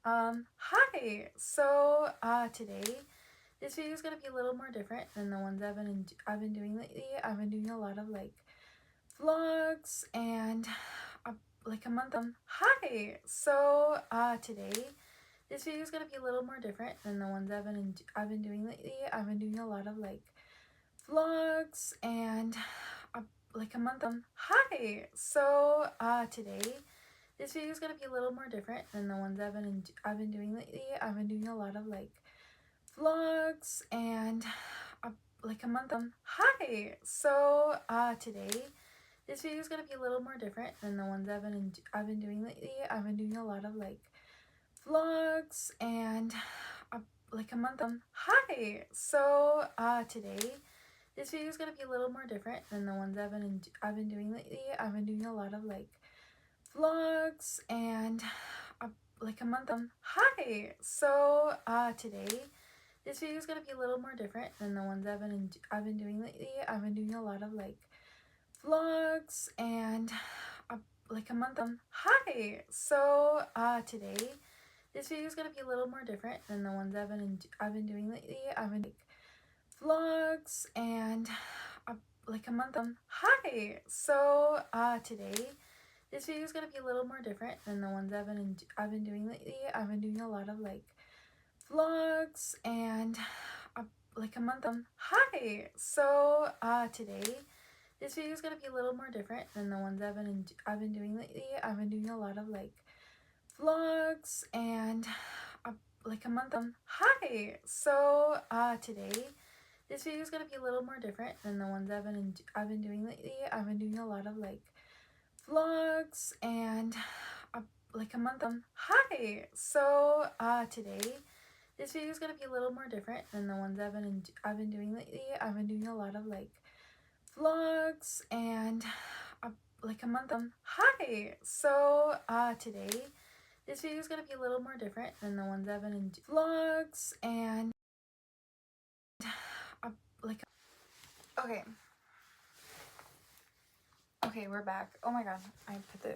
Hi. Today this video is gonna be a little more different than the ones I've been doing lately. I've been doing a lot of like vlogs and like a month. Hi. Today this video is gonna be a little more different than the ones I've been doing lately. I've been doing a lot of like vlogs and like a month. Hi. Today this video is gonna be a little more different than the ones I've been doing lately. I've been doing a lot of like vlogs and like a month. Hi. Today this video is gonna be a little more different than the ones I've been doing lately. I've been doing a lot of like vlogs and like a month. Hi. Today this video is gonna be a little more different than the ones I've been doing lately. I've been doing a lot of like vlogs and like a month. Hi. Today this video is gonna be a little more different than the ones I've been doing lately. I've been doing a lot of like vlogs and like a month. Hi. Today this video is gonna be a little more different than the ones I've been doing lately. I've been like vlogs and like a month. Hi. Today this video is gonna be a little more different than the ones I've been doing lately. I've been doing a lot of like vlogs and like a month. Hi. Today this video is gonna be a little more different than the ones I've been doing lately. I've been doing a lot of like vlogs and like a month. Hi. Today this video is gonna be a little more different than the ones I've been doing lately. I've been doing a lot of like vlogs and like a month. Hi. Today this video is gonna be a little more different than the ones I've been doing lately. I've been doing a lot of like vlogs and like a month. Hi. Today this video is gonna be a little more different than the ones I've been vlogs and like okay. Okay, we're back. Oh my god, I put the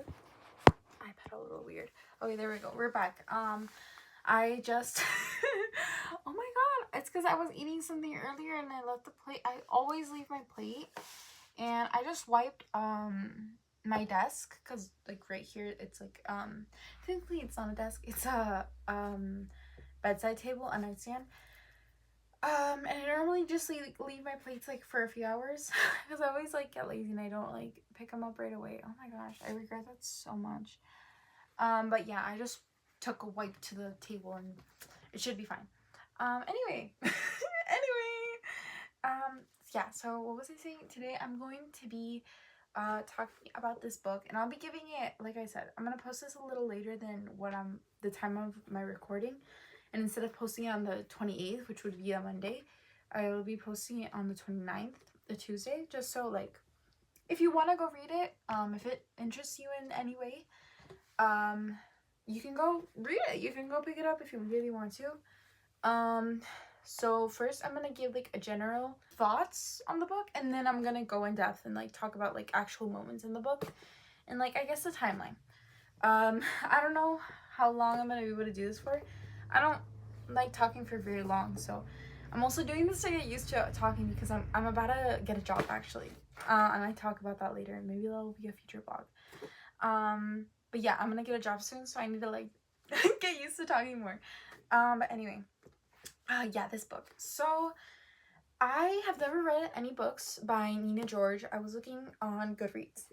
iPad a little weird. Okay, there we go. We're back. I just oh my god, it's because I was eating something earlier and I left the plate. I always leave my plate, and I just wiped my desk because like right here it's like technically it's not a desk, it's a bedside table, a nightstand. And I normally just leave my plates like for a few hours because I always like get lazy and I don't like pick them up right away. Oh my gosh, I regret that so much. But yeah, I just took a wipe to the table and it should be fine. Anyway, yeah, so what was I saying? Today I'm going to be talking about this book, and I'll be giving it, like I said, I'm gonna post this a little later than the time of my recording, and instead of posting it on the 28th, which would be a Monday, I will be posting it on the 29th, the Tuesday, just so like if you want to go read it, if it interests you in any way, you can go read it. You can go pick it up if you really want to. So first I'm gonna give like a general thoughts on the book, and then I'm gonna go in depth and like talk about like actual moments in the book and like I guess the timeline. I don't know how long I'm gonna be able to do this for. I don't like talking for very long, so I'm also doing this to get used to talking because I'm about to get a job actually. And I talk about that later, and maybe that'll be a future vlog. But yeah, I'm gonna get a job soon, so I need to like get used to talking more. But anyway, yeah, this book. So I have never read any books by Nina George. I was looking on Goodreads.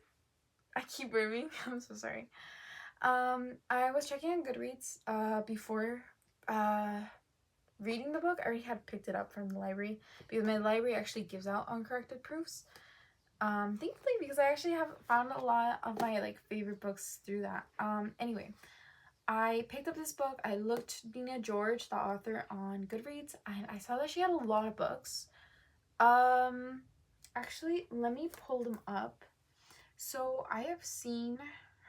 I keep burping. I'm so sorry. I was checking on Goodreads before reading the book. I already had picked it up from the library because my library actually gives out uncorrected proofs. Thankfully, because I actually have found a lot of my like favorite books through that. Anyway, I picked up this book. I looked Nina George, the author, on Goodreads, and I saw that she had a lot of books. Actually, let me pull them up. So I have seen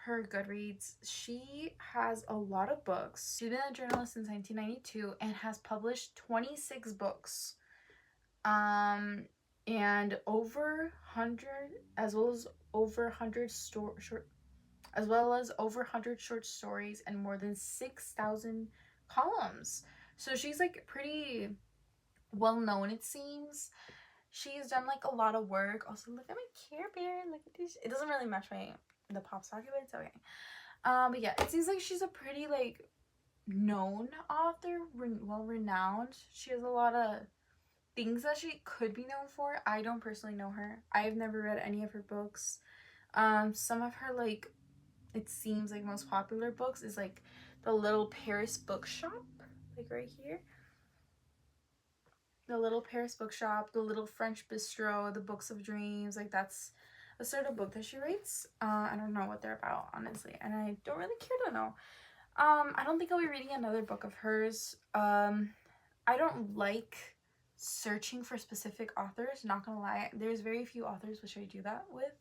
her Goodreads. She has a lot of books. She's been a journalist since 1992 and has published 26 books. And over 100, as well as over 100 as well as over 100 short stories and more than 6,000 columns. So she's like pretty well known, it seems. She's done like a lot of work. Also, look at my Care Bear. Look at this. It doesn't really match the pop socket, but it's okay. But yeah, it seems like she's a pretty like known author, well renowned. She has a lot of things that she could be known for. I don't personally know her. I've never read any of her books. Some of her like, it seems like most popular books is like The Little Paris Bookshop, like right here. The Little Paris Bookshop, The Little French Bistro, The Books of Dreams. Like that's a sort of book that she writes. I don't know what they're about, honestly, and I don't really care to know. I don't think I'll be reading another book of hers. I don't like searching for specific authors, not gonna lie. There's very few authors which I do that with.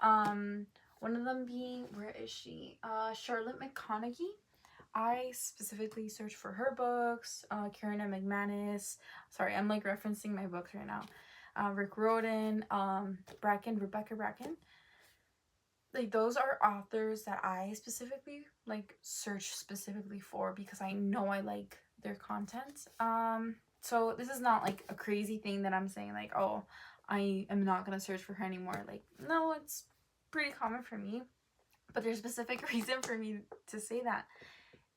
One of them being, where is she? Charlotte McConaughey. I specifically search for her books. Karen M. McManus. Sorry, I'm like referencing my books right now. Rick Riordan, Rebecca Bracken. Like those are authors that I specifically like search specifically for because I know I like their content. So this is not like a crazy thing that I'm saying like, oh, I am not gonna search for her anymore. Like, no, it's pretty common for me, but there's a specific reason for me to say that,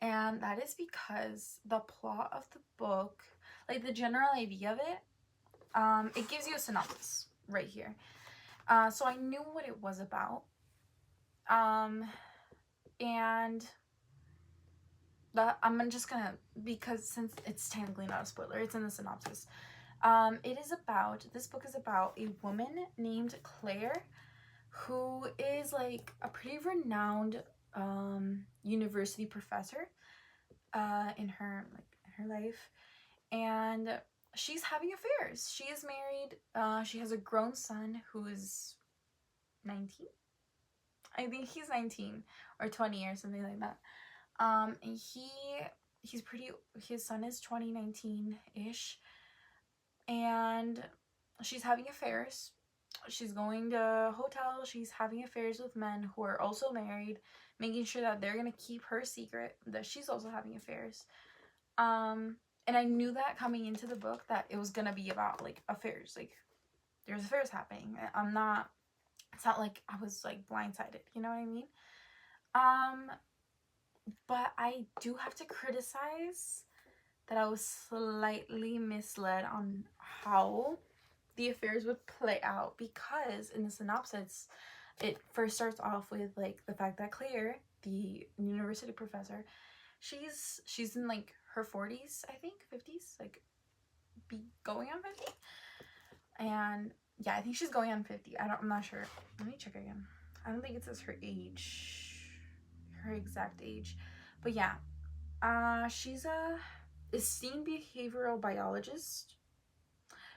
and that is because the plot of the book, like the general idea of it, it gives you a synopsis right here. So I knew what it was about. And I'm just gonna, because since it's technically not a spoiler, it's in the synopsis. This book is about a woman named Claire who is like a pretty renowned university professor in her life, and she's having affairs. She is married. She has a grown son who is 19. I think he's 19 or 20 or something like that. And his son is 2019-ish, and she's having affairs. She's going to hotels, she's having affairs with men who are also married, making sure that they're gonna keep her secret that she's also having affairs. And I knew that coming into the book that it was gonna be about like affairs, like there's affairs happening. It's not like I was like blindsided, you know what I mean? But I do have to criticize that I was slightly misled on how the affairs would play out, because in the synopsis it first starts off with like the fact that Claire, the university professor, she's in like her 40s, I think 50s, like be going on 50, and yeah, I think she's going on 50. I'm not sure. Let me check again. I don't think it says her exact age, but yeah, she's a esteemed behavioral biologist.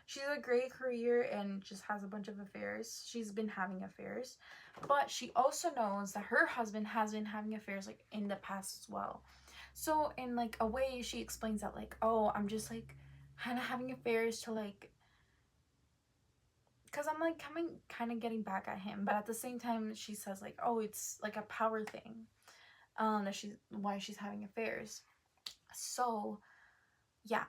She's a great career and just has a bunch of affairs. She's been having affairs, but she also knows that her husband has been having affairs like in the past as well. So in like a way, she explains that like, oh, I'm just like kind of having affairs to like, because I'm like kind of getting back at him, but at the same time she says like, oh, it's like a power thing, that why she's having affairs. So yeah,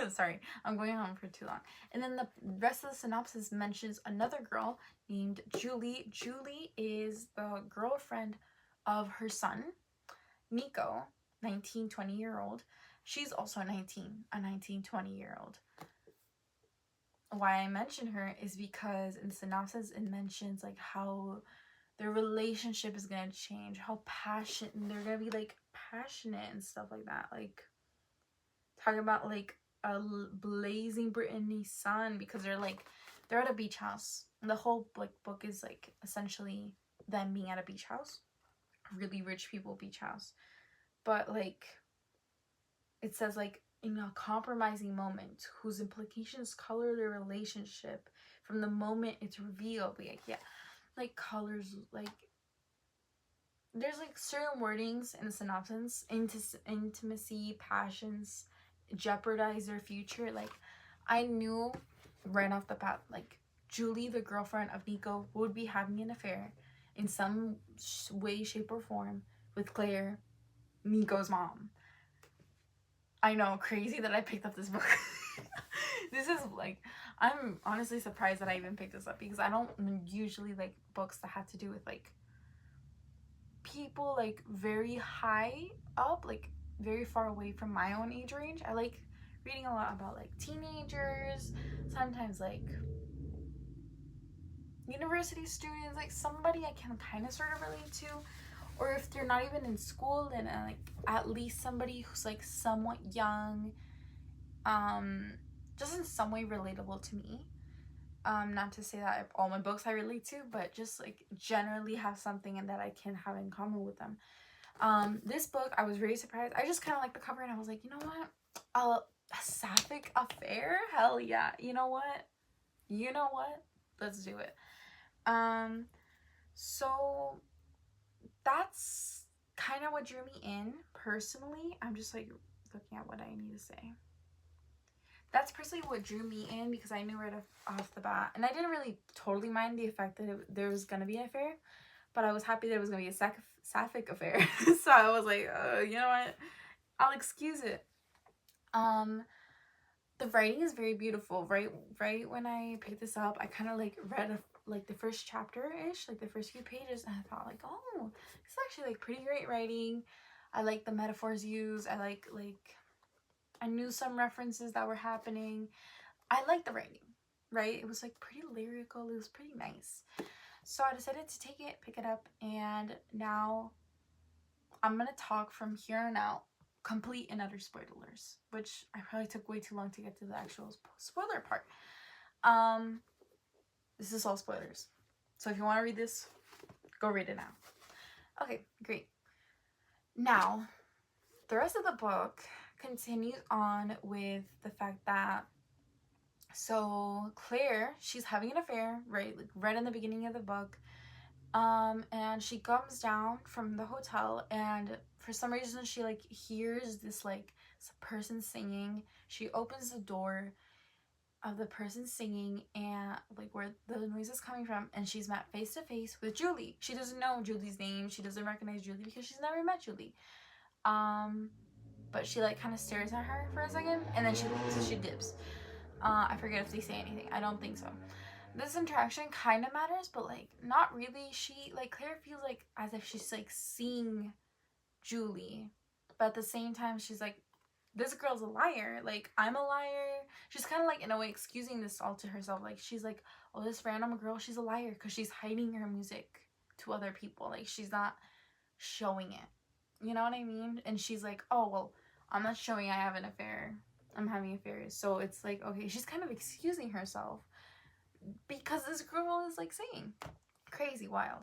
sorry, I'm going on for too long. And then the rest of the synopsis mentions another girl named Julie. Julie is the girlfriend of her son, Nico, 20-year-old. She's also 20-year-old. Why I mention her is because in the synopsis it mentions like how their relationship is gonna change, how passionate they're gonna be, like passionate and stuff like that, like talking about like a blazing Brittany sun, because they're at a beach house, and the whole like book is like essentially them being at a beach house, really rich people beach house, but like it says like in a compromising moment whose implications color their relationship from the moment it's revealed. Like, yeah, like colors, like there's like certain wordings in the synopsis: intimacy, passions, jeopardize their future. Like I knew right off the bat, like Julie, the girlfriend of Nico, would be having an affair, in some way, shape, or form with Claire, Nico's mom. I know, crazy that I picked up this book. This is like, I'm honestly surprised that I even picked this up, because I don't usually like books that have to do with like people like very high up, like very far away from my own age range. I like reading a lot about like teenagers, sometimes like university students, like somebody I can kind of sort of relate to, or if they're not even in school, then like at least somebody who's like somewhat young, just in some way relatable to me. Not to say that all my books I relate to, but just like generally have something and that I can have in common with them. This book, I was very surprised. I just kind of like the cover and I was like, you know what? A sapphic affair? Hell yeah. You know what? Let's do it. So that's kind of what drew me in personally. I'm just like looking at what I need to say. That's personally what drew me in, because I knew right off the bat, and I didn't really totally mind the fact that there was gonna be an affair, but I was happy that it was gonna be a sapphic affair. So I was like, you know what, I'll excuse it. The writing is very beautiful. Right when I picked this up, I kind of like read like the first chapter ish, like the first few pages, and I thought like, oh, it's actually like pretty great writing. I like the metaphors used. I knew some references that were happening. I liked the writing, right? It was like pretty lyrical. It was pretty nice. So I decided to pick it up, and now I'm going to talk from here on out complete and utter spoilers, which I probably took way too long to get to the actual spoiler part. This is all spoilers. So if you want to read this, go read it now. Okay, great. Now, the rest of the book continues on with the fact that, so Claire, she's having an affair, right? Like right in the beginning of the book. And she comes down from the hotel, and for some reason she like hears this like person singing. She opens the door of the person singing and like where the noise is coming from, and she's met face to face with Julie. She doesn't know Julie's name. She doesn't recognize Julie because she's never met Julie. But she like kind of stares at her for a second, and then she leaves. She dips. I forget if they say anything. I don't think so. This interaction kind of matters, but like not really. She like Claire feels like as if she's like seeing Julie, but at the same time she's like, this girl's a liar. Like, I'm a liar. She's kind of like in a way excusing this all to herself. Like, she's like, oh, this random girl, she's a liar because she's hiding her music to other people. Like, she's not showing it. You know what I mean? And she's like, oh, well, I'm not showing I have an affair. I'm having affairs. So it's like, okay, she's kind of excusing herself because this girl is like saying crazy wild.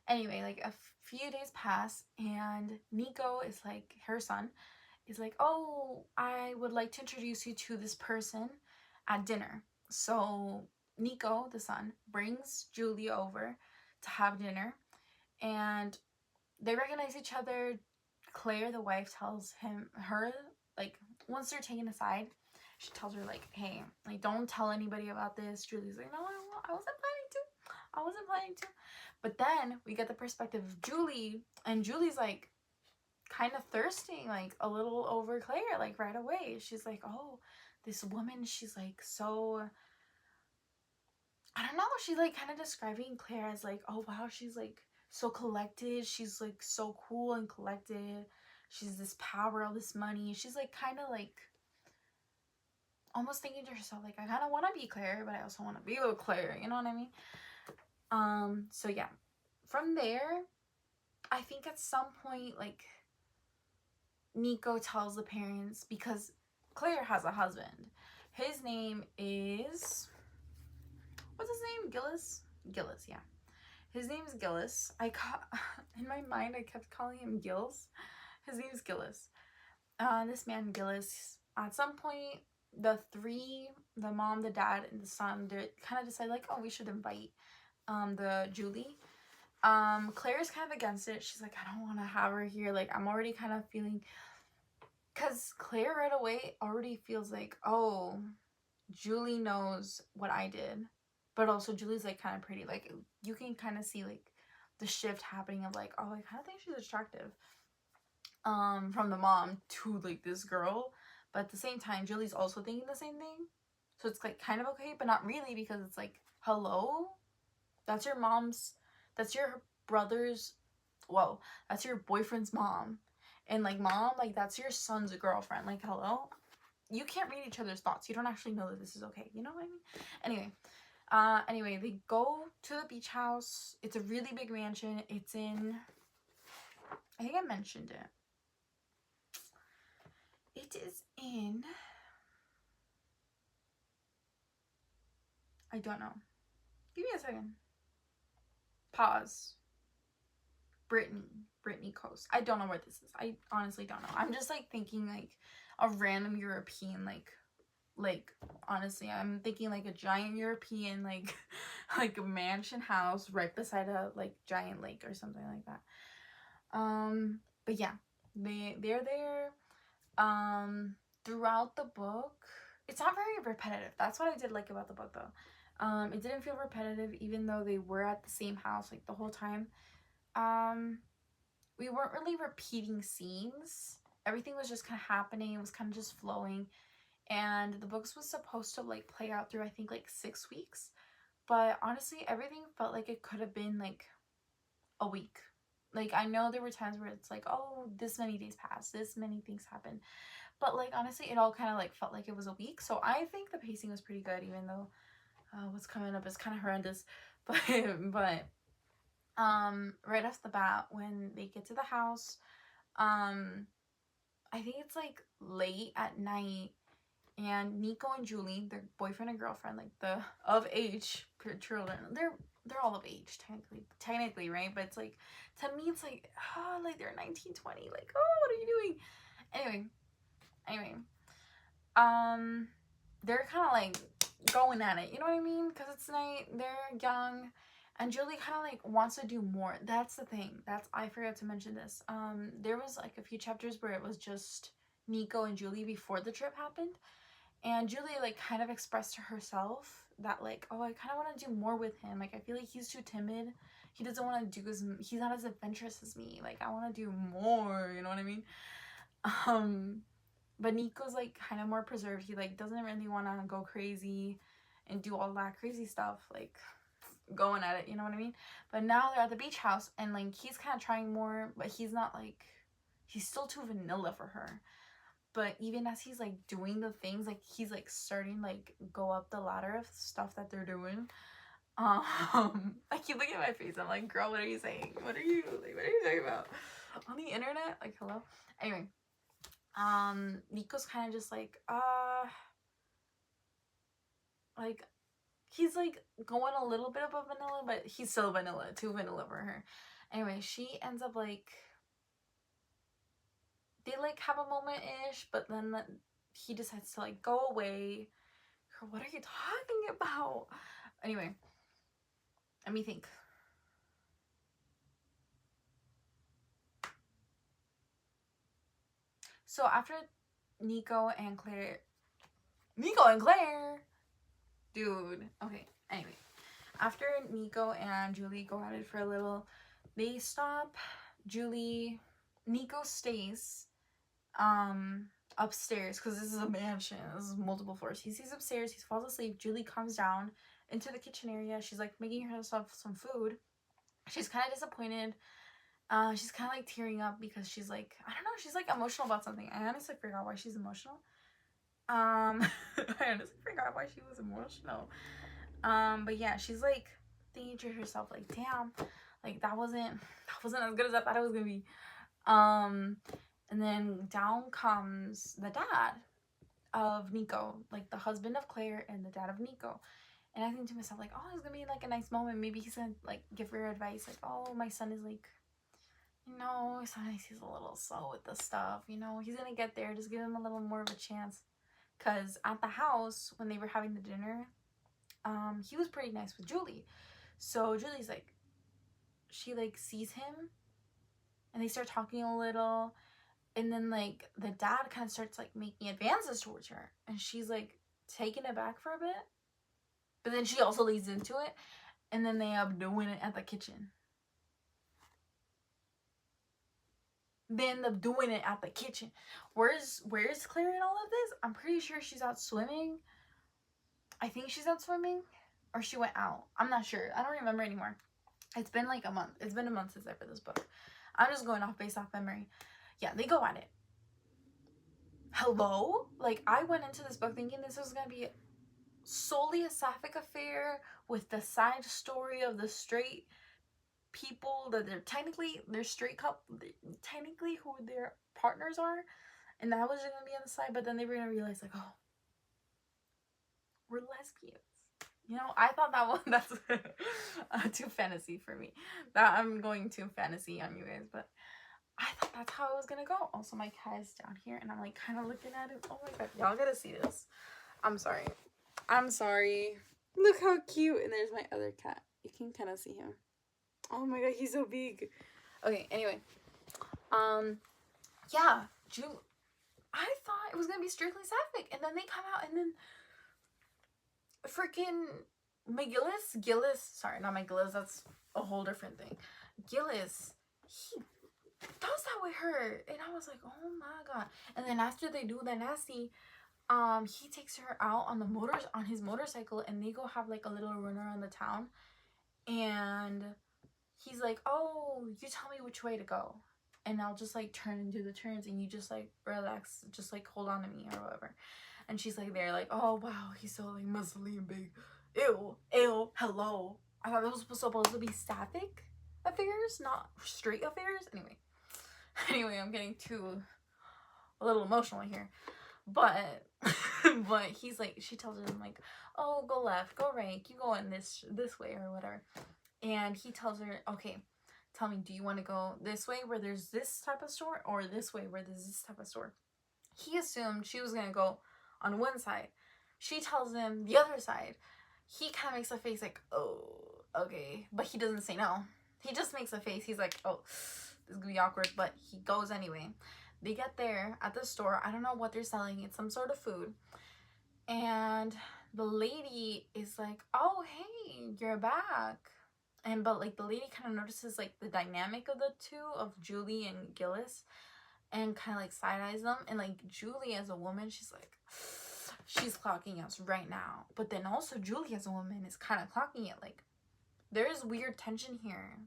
Anyway, like a few days pass, and Nico is like, her son is like, oh, I would like to introduce you to this person at dinner. So Nico, the son, brings Julia over to have dinner, and they recognize each other. Claire, the wife, tells her, like, once they're taken aside, she tells her, like, hey, like, don't tell anybody about this. Julie's like, no, I wasn't planning to. But then we get the perspective of Julie, and Julie's, like, kind of thirsting, like, a little over Claire, like, right away. She's like, oh, this woman, she's, like, so, I don't know, she's, like, kind of describing Claire as, like, oh, wow, she's, like, so collected. She's, like, so cool and collected. She's this power, all this money. She's, like, kind of, like, almost thinking to herself, like, I kind of want to be Claire, but I also want to be with Claire. You know what I mean? So, yeah. From there, I think at some point, like, Nico tells the parents, because Claire has a husband. His name is... what's his name? Gillis? Gillis, yeah. His name is Gillis. In my mind, I kept calling him Gills. His name is Gillis. This man, Gillis, at some point, the mom, the dad, and the son, they kind of decide, like, oh, we should invite the Julie. Claire's kind of against it. She's like, I don't want to have her here. Like, I'm already kind of feeling... because Claire right away already feels like, oh, Julie knows what I did. But also Julie's, like, kind of pretty. Like, you can kind of see, like, the shift happening of like, oh, I kind of think she's attractive, from the mom to like this girl, but at the same time Julie's also thinking the same thing, so it's like kind of okay but not really, because it's like, hello, that's your mom's, that's your brother's, well, that's your boyfriend's mom, and like, mom, like, that's your son's girlfriend, like, hello, you can't read each other's thoughts, you don't actually know that this is okay, you know what I mean? Anyway, they go to the beach house. It's a really big mansion. It's in, I think I mentioned it. It is in, I don't know. Give me a second. Pause. Brittany Coast. I don't know where this is. I honestly don't know. I'm just like thinking like a random European, like honestly, I'm thinking like a giant European like a mansion house right beside a like giant lake or something like that. But yeah, they're there. Throughout the book, it's not very repetitive. That's what I did like about the book though. It didn't feel repetitive even though they were at the same house like the whole time. We weren't really repeating scenes. Everything was just kind of happening. It was kind of just flowing. And the books was supposed to like play out through I think like 6 weeks. But honestly, everything felt like it could have been like a week. Like, I know there were times where it's like, oh, this many days passed, this many things happened. But like, honestly, it all kind of like felt like it was a week. So I think the pacing was pretty good, even though what's coming up is kind of horrendous. But right off the bat, when they get to the house, I think it's like late at night, and Nico and Julie, their boyfriend and girlfriend, like the of age children, they're all of age technically, right? But it's like, to me it's like, oh, like they're 19, 20, like, oh, what are you doing? Anyway, they're kind of like going at it, you know what I mean? Because it's night, they're young, and Julie kind of like wants to do more. That's the thing. I forgot to mention this. There was like a few chapters where it was just Nico and Julie before the trip happened, and Julie like kind of expressed to herself that like, oh, I kind of want to do more with him. Like, I feel like he's too timid. He doesn't want to do he's not as adventurous as me. Like, I want to do more, you know what I mean? But Nico's like kind of more preserved. He like doesn't really want to go crazy and do all that crazy stuff, like going at it, you know what I mean? But now they're at the beach house, and like he's kind of trying more, but he's not like, he's still too vanilla for her. But even as he's like doing the things, like he's like starting like go up the ladder of stuff that they're doing. I keep looking at my face. I'm like, girl, what are you saying? What are you talking about on the internet? Like, hello. Anyway, Nico's kind of just like he's like going a little bit above vanilla, but he's still vanilla, too vanilla for her. Anyway, she ends up like, they like have a moment-ish, but then he decides to like go away. Girl, what are you talking about? Anyway, let me think. So after Nico and Claire, dude, okay, anyway, after Nico and Julie go at it for a little, they stop. Nico stays upstairs, because this is a mansion, this is multiple floors. He sees upstairs, he falls asleep. Julie comes down into the kitchen area. She's like making herself some food. She's kind of disappointed. She's kind of like tearing up because she's like, I don't know, she's like emotional about something. I honestly forgot why she's emotional. I honestly forgot why she was emotional. But yeah, she's like thinking to herself like, damn, like that wasn't as good as I thought it was gonna be. And then down comes the dad of Nico, like the husband of Claire and the dad of Nico. And I think to myself like, oh, it's gonna be like a nice moment. Maybe he's gonna like give her advice like, oh, my son is like, you know, sometimes he's a little slow with the stuff, you know, he's gonna get there, just give him a little more of a chance. Because at the house, when they were having the dinner, he was pretty nice with Julie. So Julie's like, she like sees him, and they start talking a little, and then like the dad kind of starts like making advances towards her, and she's like taken aback for a bit, but then she also leads into it, and then they end up doing it at the kitchen. They end up doing it at the kitchen. Where's Claire in all of this? I'm pretty sure she's out swimming. I think she's out swimming, or she went out. I'm not sure. I don't remember anymore. It's been like a month. It's been a month since I read this book. I'm just going off based off memory. Yeah, they go at it. Hello? Like, I went into this book thinking this was gonna be solely a sapphic affair with the side story of the straight people that they're straight couple, technically who their partners are, and that was just gonna be on the side. But then they were gonna realize, like, oh, we're lesbians. You know, I thought that's too fantasy for me. That I'm going too fantasy on you guys, but I thought that's how it was gonna go. Also, my cat is down here, and I'm like kind of looking at it. Oh my god, y'all gotta see this. I'm sorry. Look how cute. And there's my other cat. You can kind of see him. Oh my god, he's so big. Okay, anyway. Yeah, I thought it was gonna be strictly sapphic, and then they come out, and then freaking Gillis, sorry, not McGillis, that's a whole different thing. Gillis, he does that with her, and I was like, oh my god. And then after they do that nasty, he takes her out on his motorcycle, and they go have like a little run around the town, and he's like, oh, you tell me which way to go, and I'll just like turn and do the turns, and you just like relax, just like hold on to me or whatever. And she's like, they're like, oh wow, he's so like muscly and big. Ew, hello. I thought it was supposed to be sapphic affairs, not straight affairs. Anyway, I'm getting a little emotional here. But but he's like, she tells him like, oh, go left, go right, you go in this way or whatever. And he tells her, okay, tell me, do you want to go this way where there's this type of store, or this way where there's this type of store? He assumed she was gonna go on one side. She tells him the other side. He kind of makes a face like, oh, okay. But he doesn't say no. He just makes a face. He's like, oh, this is gonna be awkward. But he goes anyway. They get there at the store. I don't know what they're selling. It's some sort of food. And the lady is like, oh, hey, you're back. But like the lady kind of notices like the dynamic of the two, of Julie and Gillis, and kind of like side eyes them. And like Julie as a woman, she's like, she's clocking us right now. But then also Julie as a woman is kind of clocking it. Like, there's weird tension here.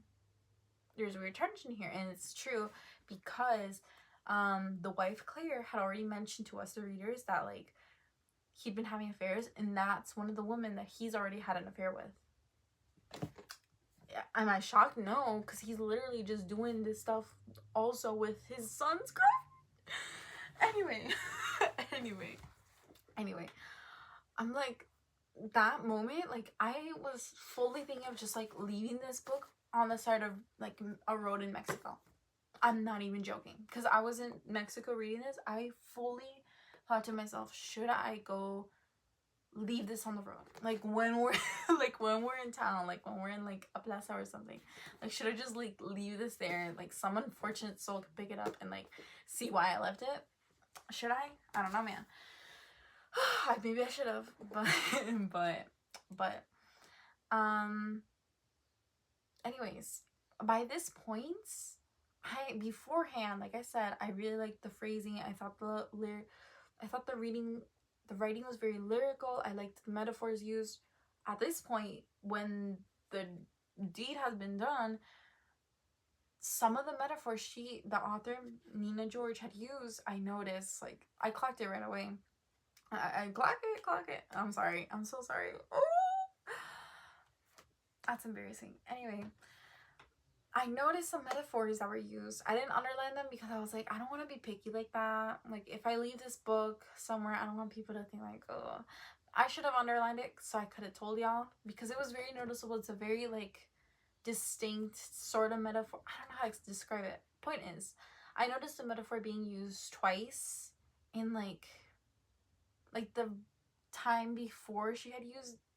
And it's true because the wife Claire had already mentioned to us, the readers, that like he'd been having affairs, and that's one of the women that he's already had an affair with. Am I shocked? No, because he's literally just doing this stuff also with his son's girlfriend. Anyway, I'm like, that moment, like, I was fully thinking of just like leaving this book on the side of like a road in Mexico. I'm not even joking, because I was in Mexico reading this. I fully thought to myself, should I go leave this on the road, like when we're in town, like when we're in like a plaza or something? Like, should I just like leave this there and like some unfortunate soul could pick it up and like see why I left it? Should I don't know, man. Maybe I should have, but anyways, by this point, beforehand, like I said, I really liked the phrasing. I thought the writing was very lyrical. I liked the metaphors used. At this point, when the deed has been done, some of the metaphors the author Nina George had used, I noticed, like, I clocked it right away. I clock it. I'm sorry. I'm so sorry. Oh, that's embarrassing. Anyway, I noticed some metaphors that were used. I didn't underline them because I was like, I don't want to be picky like that. Like, if I leave this book somewhere, I don't want people to think like, oh. I should have underlined it so I could have told y'all, because it was very noticeable. It's a very like distinct sort of metaphor. I don't know how to describe it. Point is, I noticed the metaphor being used twice in like the time before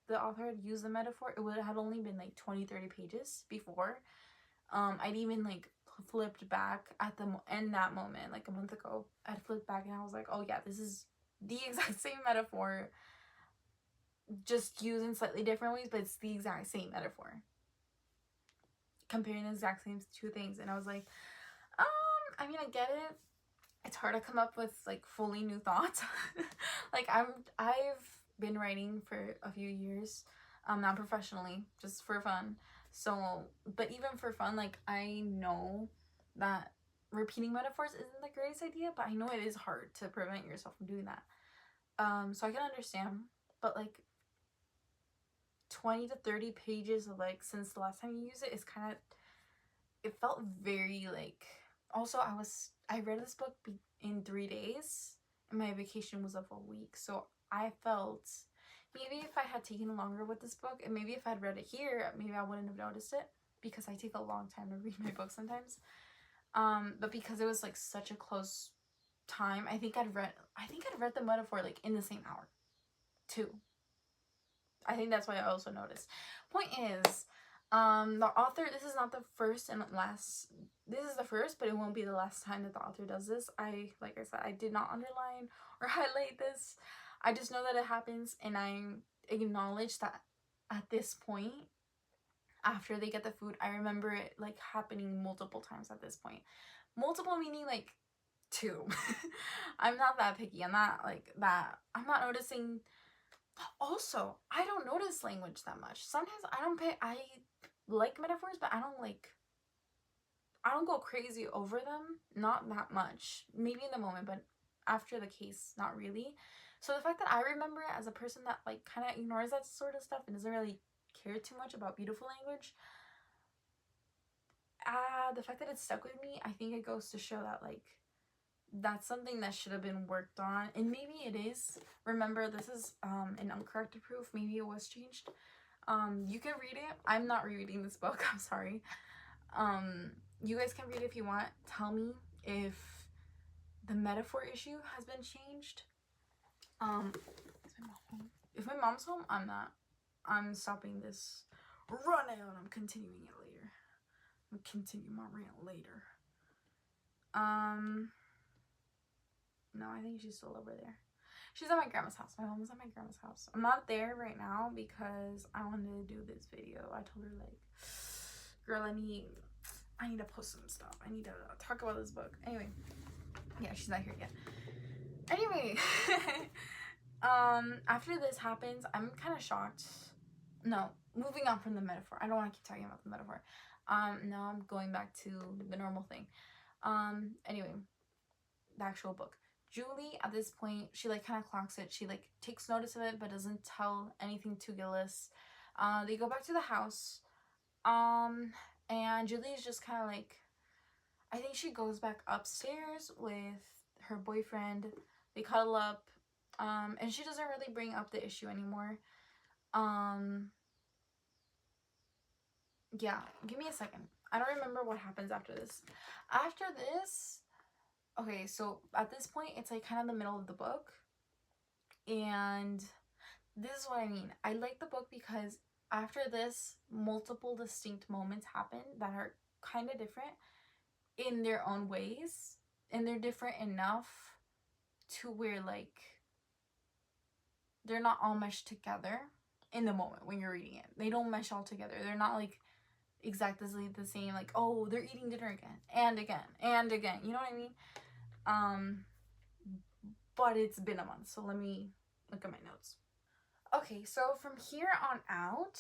the author had used the metaphor. It had only been like 20-30 pages before. I'd even like flipped back in that moment, like a month ago. I'd flipped back and I was like, oh yeah, this is the exact same metaphor, just used in slightly different ways, but it's the exact same metaphor, comparing the exact same two things. And I was like, I mean, I get it. It's hard to come up with like fully new thoughts. Like I've been writing for a few years, not professionally, just for fun. So, but even for fun, like I know that repeating metaphors isn't the greatest idea, but I know it is hard to prevent yourself from doing that. So I can understand, but like 20 to 30 pages of like since the last time you use it is kind of, it felt very like, also I read this book in 3 days and my vacation was of a week, so I felt maybe if I had taken longer with this book and maybe if I'd read it here, maybe I wouldn't have noticed it, because I take a long time to read my books sometimes. But because it was like such a close time, I think I'd read the metaphor like in the same hour too. I think that's why I also noticed. Point is, the author, this is not the first and last, this is the first, but it won't be the last time that the author does this. Like I said, I did not underline or highlight this. I just know that it happens, and I acknowledge that at this point, after they get the food, I remember it like happening multiple times at this point. Multiple meaning like 2. I'm not that picky. I'm not like that. I'm not noticing. Also, I don't notice language that much. Sometimes I like metaphors, but I don't go crazy over them. Not that much. Maybe in the moment, but after the case, not really. So the fact that I remember it as a person that like kind of ignores that sort of stuff and doesn't really care too much about beautiful language, the fact that it stuck with me, I think it goes to show that like that's something that should have been worked on, and maybe it is. Remember, this is an uncorrected proof. Maybe it was changed. You can read it. I'm not rereading this book. I'm sorry. You guys can read it if you want. Tell me if the metaphor issue has been changed. Is my mom home? If my mom's home, I'm stopping this run out. I'm continuing it later. I'll continue my rant later. No, I think she's still over there. She's at my grandma's house. My mom's at my grandma's house. I'm not there right now because I wanted to do this video. I told her like, girl, I need to post some stuff. I need to talk about this book. Anyway, yeah, she's not here yet. Anyway, after this happens, I'm kind of shocked. No, moving on from the metaphor. I don't want to keep talking about the metaphor. Now I'm going back to the normal thing. Anyway, the actual book. Julie, at this point, she like kind of clocks it. She like takes notice of it, but doesn't tell anything to Gillis. They go back to the house. And Julie is just kind of like, I think she goes back upstairs with her boyfriend. They cuddle up. And she doesn't really bring up the issue anymore. Yeah, give me a second. I don't remember what happens after this. After this, okay, so at this point, it's like kind of the middle of the book. And this is what I mean. I like the book because after this, multiple distinct moments happen that are kind of different in their own ways. And they're different enough to where like they're not all meshed together in the moment when you're reading it. They don't mesh all together. They're not like exactly the same, like, oh, they're eating dinner again and again and again, you know what I mean? But it's been a month, so let me look at my notes. Okay, so from here on out,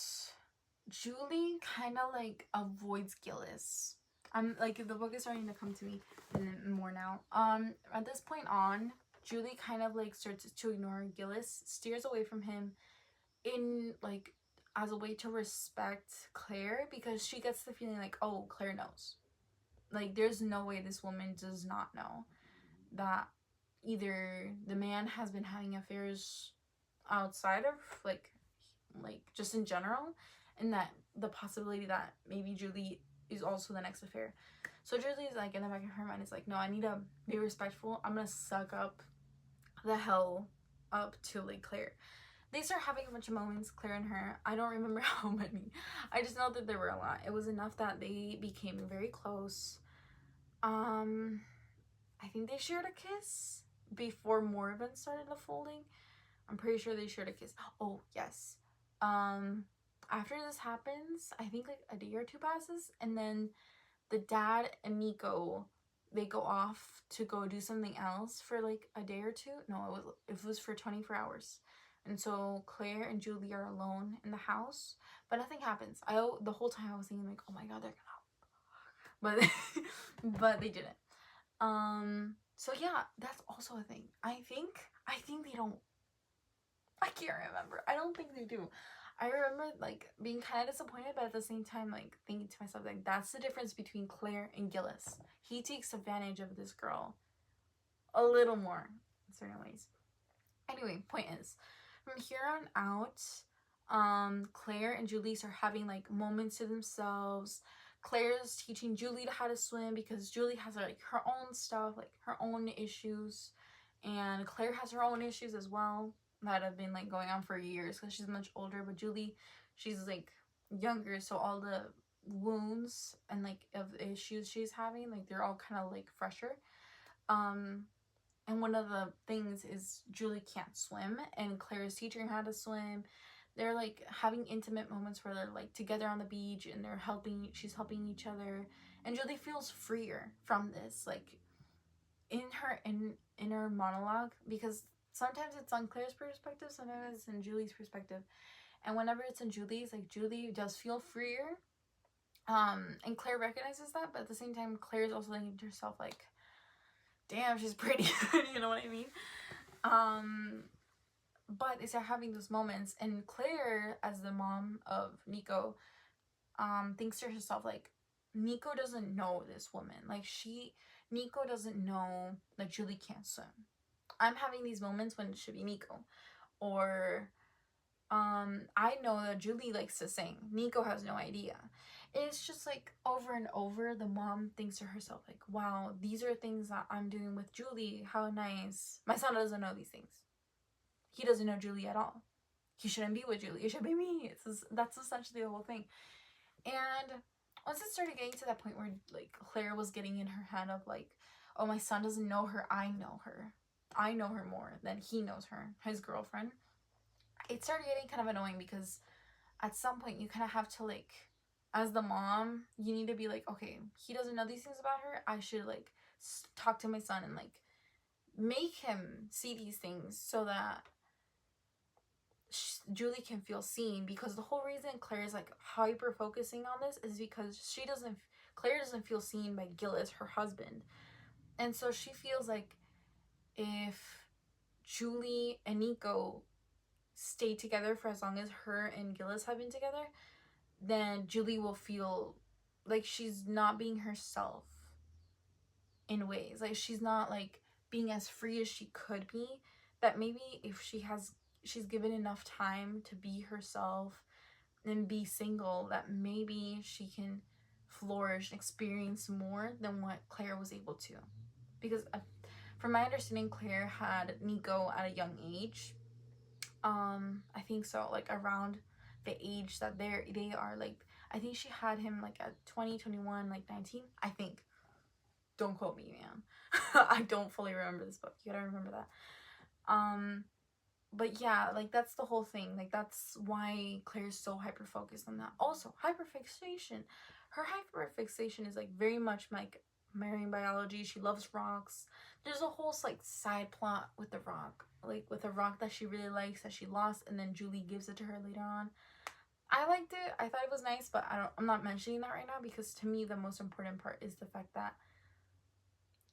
Julie kind of like avoids Gillis. I'm like, the book is starting to come to me more now. At this point on, Julie kind of like starts to ignore Gillis, steers away from him in like as a way to respect Claire, because she gets the feeling like, oh, Claire knows. Like, there's no way this woman does not know that either the man has been having affairs outside of like just in general, and that the possibility that maybe Julie is also the next affair. So Julie's like, in the back of her mind, is like, no, I need to be respectful. I'm gonna suck up the hell up to like Claire. They start having a bunch of moments, Claire and her. I don't remember how many. I just know that there were a lot. It was enough that they became very close. I think they shared a kiss before more events started unfolding. I'm pretty sure they shared a kiss. Oh, yes. After this happens, I think like a day or two passes, and then the dad and Nico they go off to go do something else for like a day or two. No, it was for 24 hours. And so Claire and Julie are alone in the house, but nothing happens. The whole time I was thinking like, oh my god, they're gonna, but but they didn't. So yeah, that's also a thing. I think they don't. I can't remember. I don't think they do. I remember like being kind of disappointed, but at the same time like thinking to myself like that's the difference between Claire and Gillis. He takes advantage of this girl a little more in certain ways. Anyway, point is, from here on out, Claire and Julie are having like moments to themselves. Claire's teaching Julie how to swim because Julie has like her own stuff, like her own issues, and Claire has her own issues as well that have been like going on for years because she's much older. But Julie, she's like younger, so all the wounds and like of the issues she's having, like they're all kind of like fresher. And one of the things is Julie can't swim, and Claire is teaching her how to swim. They're like having intimate moments where they're like together on the beach and she's helping each other. And Julie feels freer from this, like in her monologue, because sometimes it's on Claire's perspective, sometimes it's in Julie's perspective. And whenever it's in Julie's, like Julie does feel freer. And Claire recognizes that, but at the same time, Claire's also thinking to herself, like, damn, she's pretty. You know what I mean? But they start having those moments, and Claire, as the mom of Nico, thinks to herself like, Nico doesn't know this woman. Like Nico doesn't know that Julie can't swim. I'm having these moments when it should be Nico, or I know that Julie likes to sing. Nico has no idea. It's just like over and over, the mom thinks to herself like, wow, these are things that I'm doing with Julie. How nice. My son doesn't know these things. He doesn't know Julie at all. He shouldn't be with Julie. It should be me. That's essentially the whole thing. And once it started getting to that point where like Claire was getting in her head of like, oh, my son doesn't know her. I know her. I know her more than he knows her, his girlfriend. It started getting kind of annoying because at some point you kind of have to like, as the mom, you need to be like, okay, he doesn't know these things about her. I should like talk to my son and like make him see these things so that Julie can feel seen. Because the whole reason Claire is like hyper focusing on this is because Claire doesn't feel seen by Gillis, her husband. And so she feels like if Julie and Nico stay together for as long as her and Gillis have been together, then Julie will feel like she's not being herself in ways. Like she's not like being as free as she could be. That maybe if she's given enough time to be herself and be single, that maybe she can flourish and experience more than what Claire was able to. Because from my understanding, Claire had Nico at a young age. I think so, like around the age that they are, like I think she had him like at 20, 21, like 19, I think. Don't quote me, man. I don't fully remember this book. You gotta remember that. But yeah, like that's the whole thing. Like that's why Claire's so hyper focused on that. Also, hyperfixation. Her hyperfixation is like very much like marine biology. She loves rocks. There's a whole like side plot with the rock, like with a rock that she really likes that she lost, and then Julie gives it to her later on. I liked it. I thought it was nice, but I'm not mentioning that right now because to me the most important part is the fact that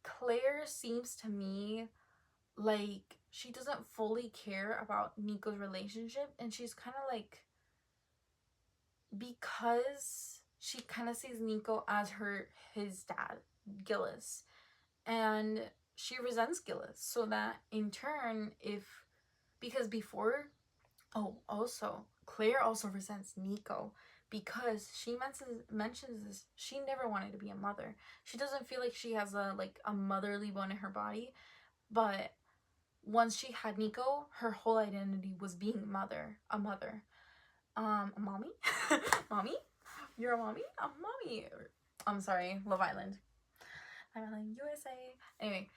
Claire seems to me like she doesn't fully care about Nico's relationship, and she's kind of like, because she kind of sees Nico as his dad, Gillis, and she resents Gillis, so that in turn, because before, oh, also Claire also resents Nico because she mentions this, she never wanted to be a mother. She doesn't feel like she has a motherly bone in her body, but once she had Nico, her whole identity was being a mother. A mommy? Mommy? You're a mommy? A mommy. I'm sorry, Love Island. Love Island, USA. Anyway.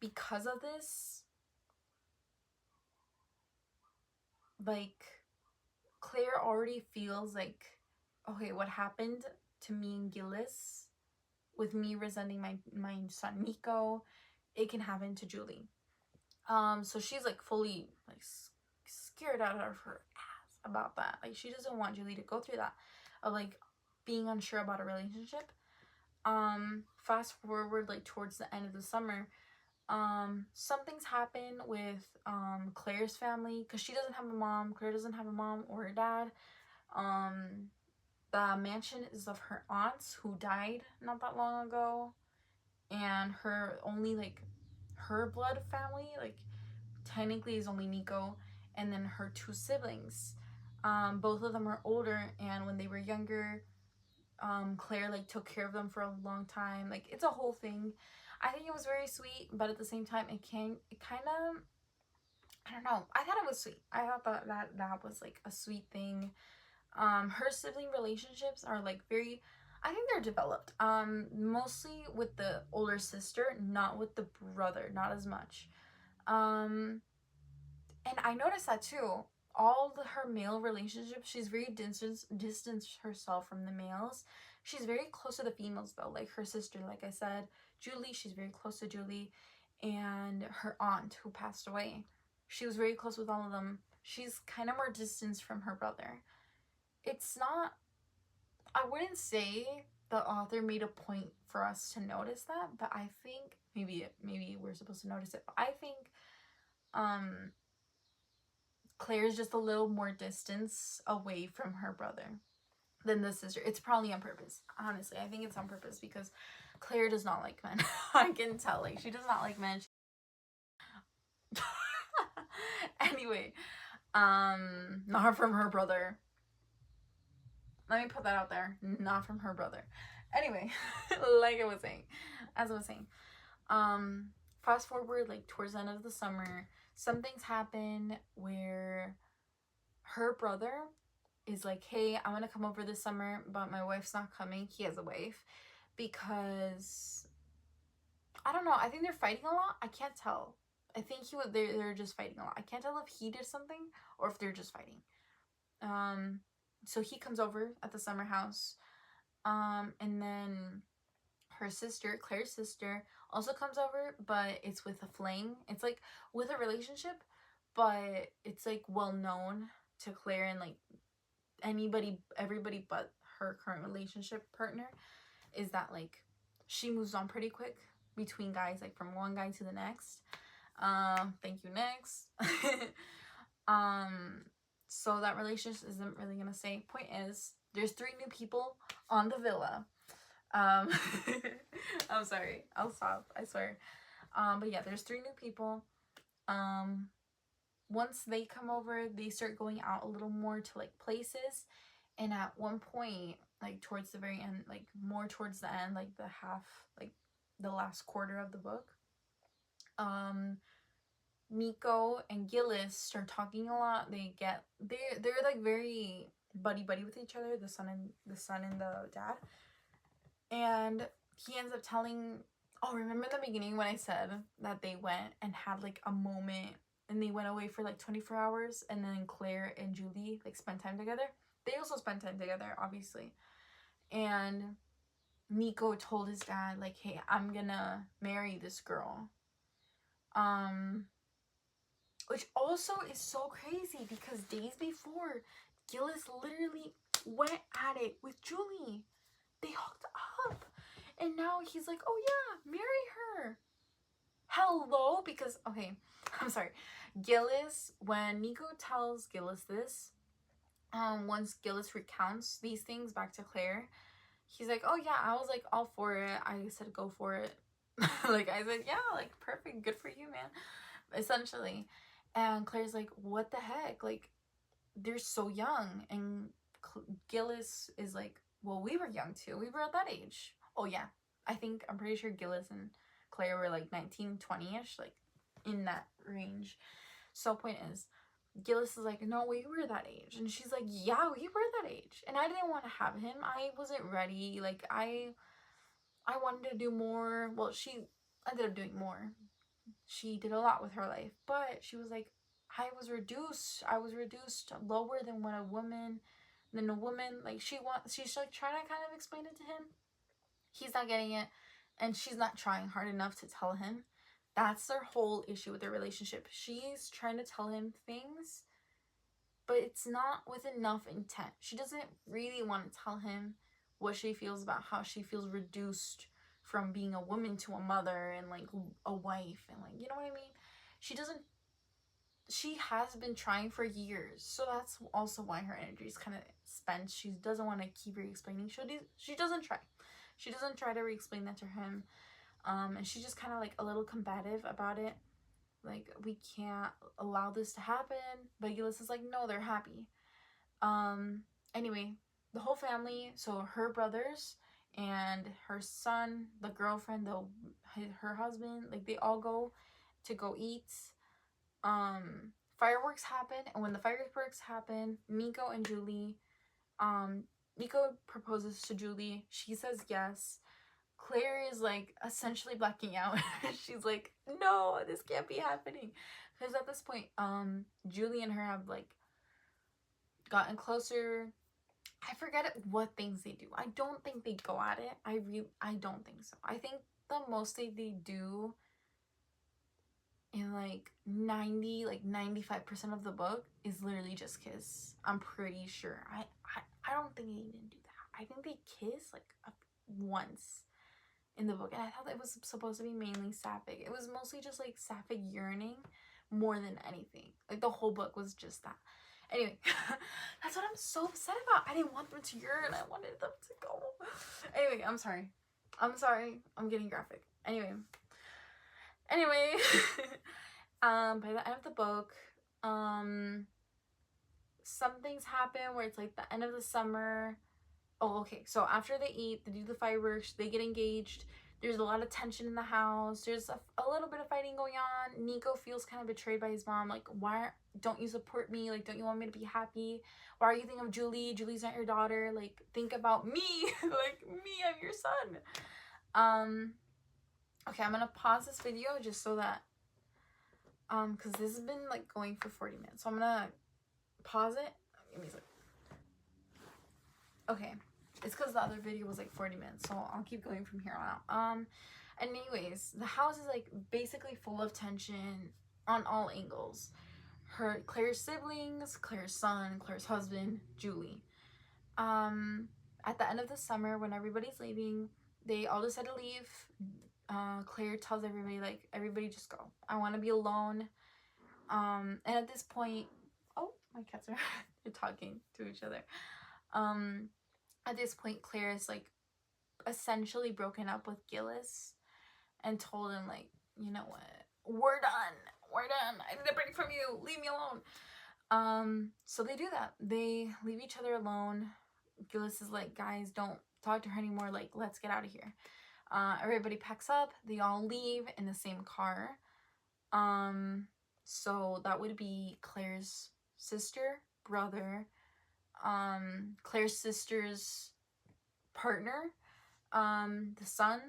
Because of this, like, Claire already feels like okay, what happened to me and Gillis, with me resenting my son Nico, it can happen to Julie. So she's like fully like scared out of her ass about that. Like she doesn't want Julie to go through that of like being unsure about a relationship. Fast forward like towards the end of the summer, something's happened with Claire's family, because she doesn't have a mom. Claire doesn't have a mom or a dad. The mansion is of her aunts who died not that long ago, and her only like her blood family like technically is only Nico, and then her two siblings. Both of them are older, and when they were younger, Claire like took care of them for a long time. Like it's a whole thing. I think it was very sweet, but at the same time, it kind of, I don't know. I thought it was sweet. I thought that was like a sweet thing. Her sibling relationships are like very, I think they're developed. Mostly with the older sister, not with the brother, not as much. And I noticed that too. Her male relationships, she's very distanced herself from the males. She's very close to the females though, like her sister, like I said, Julie. She's very close to Julie, and her aunt who passed away. She was very close with all of them. She's kind of more distanced from her brother. It's not. I wouldn't say the author made a point for us to notice that, but I think maybe we're supposed to notice it. But I think Claire's just a little more distance away from her brother than the sister. It's probably on purpose. Honestly, I think it's on purpose because Claire does not like men. I can tell. Like, she does not like men. Anyway, not from her brother. Let me put that out there. Not from her brother. Anyway, like as I was saying, fast forward like towards the end of the summer, something's happened where her brother is like, hey, I'm gonna come over this summer, but my wife's not coming. He has a wife, because I don't know, I think they're fighting a lot. I can't tell. I think they're just fighting a lot. I can't tell if he did something or if they're just fighting. So he comes over at the summer house, and then her sister, Claire's sister, also comes over, but it's with a fling. It's like with a relationship, but it's like well known to Claire and like everybody but her current relationship partner, is that like she moves on pretty quick between guys, like from one guy to the next. Thank you, next. So that relationship isn't really gonna say. Point is, there's 3 new people on the villa. I'm sorry, I'll stop, I swear. But yeah, there's 3 new people. Once they come over, they start going out a little more to like places, and at one point, like towards the very end, like more towards the end, like the half, like the last quarter of the book, Nico and Gillis start talking a lot. They're like very buddy with each other, the son and the dad. And he ends up telling, oh, remember the beginning when I said that they went and had like a moment, and they went away for like 24 hours, and then Claire and Julie like spent time together? They also spent time together, obviously. And Nico told his dad like, hey, I'm gonna marry this girl. Which also is so crazy, because days before, Gillis literally went at it with Julie. They hooked up. And now he's like, oh yeah, marry her. Hello? Because, okay, I'm sorry. Gillis, when Nico tells Gillis this, once Gillis recounts these things back to Claire, he's like, oh yeah, I was like all for it. I said go for it. Like I said, yeah, like perfect, good for you, man. Essentially. And Claire's like, what the heck? Like, they're so young. And Gillis is like, well, we were young too. We were at that age. Oh yeah, I'm pretty sure Gillis and Claire were like 19, 20-ish, like in that range. So point is, Gillis is like, no, we were that age. And she's like, yeah, we were that age. And I didn't want to have him. I wasn't ready. Like, I wanted to do more. Well, she ended up doing more. She did a lot with her life. But she was like, I was reduced lower than what a woman than a woman. Like, she's like trying to kind of explain it to him. He's not getting it, and she's not trying hard enough to tell him. That's their whole issue with their relationship. She's trying to tell him things, but it's not with enough intent. She doesn't really want to tell him what she feels about how she feels reduced from being a woman to a mother and like a wife, and like, you know what I mean? She has been trying for years, so that's also why her energy is kind of spent. She doesn't want to keep re-explaining. She doesn't try. She doesn't try to re-explain that to him. And she's just kind of like a little combative about it. Like, we can't allow this to happen. But Gillis is like, no, they're happy. Anyway, the whole family, so her brothers and her son, the girlfriend, her husband, like, they all go to go eat. Fireworks happen, and when the fireworks happen, Nico and Julie, Nico proposes to Julie. She says yes. Claire is like essentially blacking out. She's like, no, this can't be happening, because at this point, Julie and her have like gotten closer. I forget what things they do. I don't think they go at it. I don't think so. I think the most they do in like 95% of the book is literally just kiss. I'm pretty sure. I don't think they even do that. I think they kiss like once in the book, and I thought it was supposed to be mainly sapphic. It was mostly just like sapphic yearning more than anything. Like, the whole book was just that. Anyway, that's what I'm so upset about. I didn't want them to yearn. I wanted them to go. Anyway, I'm sorry. I'm getting graphic. Anyway, by the end of the book, some things happen where it's like the end of the summer. Oh, okay. So after they eat, they do the fireworks, they get engaged. There's a lot of tension in the house. There's a little bit of fighting going on. Nico feels kind of betrayed by his mom. Like, why don't you support me? Like, don't you want me to be happy? Why are you thinking of Julie? Julie's not your daughter. Like, think about me. Like, me, I'm your son. Okay, I'm gonna pause this video just so that, because this has been like going for 40 minutes. So I'm gonna pause it. Give me a second. Okay, it's because the other video was like 40 minutes, so I'll keep going from here on out. Anyways, the house is like basically full of tension on all angles. Claire's siblings, Claire's son, Claire's husband, Julie. At the end of the summer, when everybody's leaving, they all decide to leave. Claire tells everybody, like, everybody just go. I want to be alone. And at this point, oh, my cats are they're talking to each other. At this point, Claire is like essentially broken up with Gillis and told him, like, you know what, we're done. I need a break from you. Leave me alone. So they do that. They leave each other alone. Gillis is like, guys, don't talk to her anymore. Like, let's get out of here. Everybody packs up. They all leave in the same car. So that would be Claire's sister, brother, Claire's sister's partner, the son,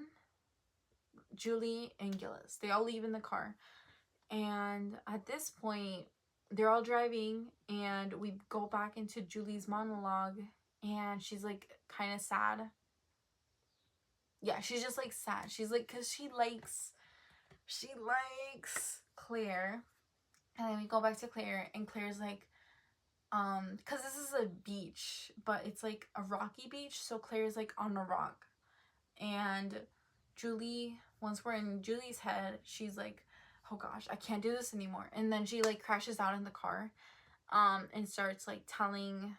Julie, and Gillis. They all leave in the car. And at this point, they're all driving, and we go back into Julie's monologue, and she's like kind of sad. Yeah, she's just like sad. She's like, because she likes Claire. And then we go back to Claire, and Claire's like, because this is a beach, but it's like a rocky beach, so Claire's like on a rock. And Julie, once we're in Julie's head, she's like, oh gosh, I can't do this anymore. And then she like crashes out in the car, and starts like telling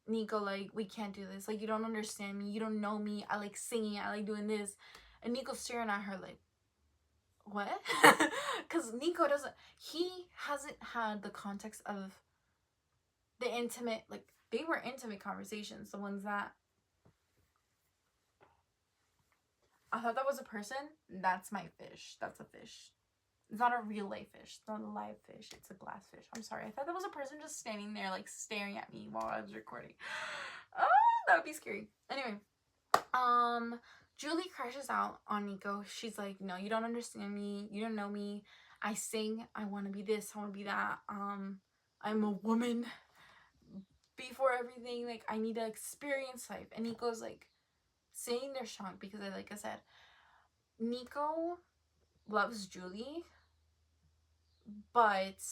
Nico, like, we can't do this. Like, you don't understand me. You don't know me. I like singing. I like doing this. And Nico's staring at her like, what? Because Nico hasn't had the context of the intimate, like, they were intimate conversations. The ones that, I thought that was a person. That's my fish. That's a fish. It's not a real life fish. It's not a live fish. It's a glass fish. I'm sorry. I thought that was a person just standing there, like, staring at me while I was recording. Oh, that would be scary. Anyway, Julie crashes out on Nico. She's like, no, you don't understand me. You don't know me. I sing. I want to be this. I want to be that. I'm a woman. before everything, like, I need to experience life. And Nico's, like, sitting there shocked because, like I said, Nico loves Julie, but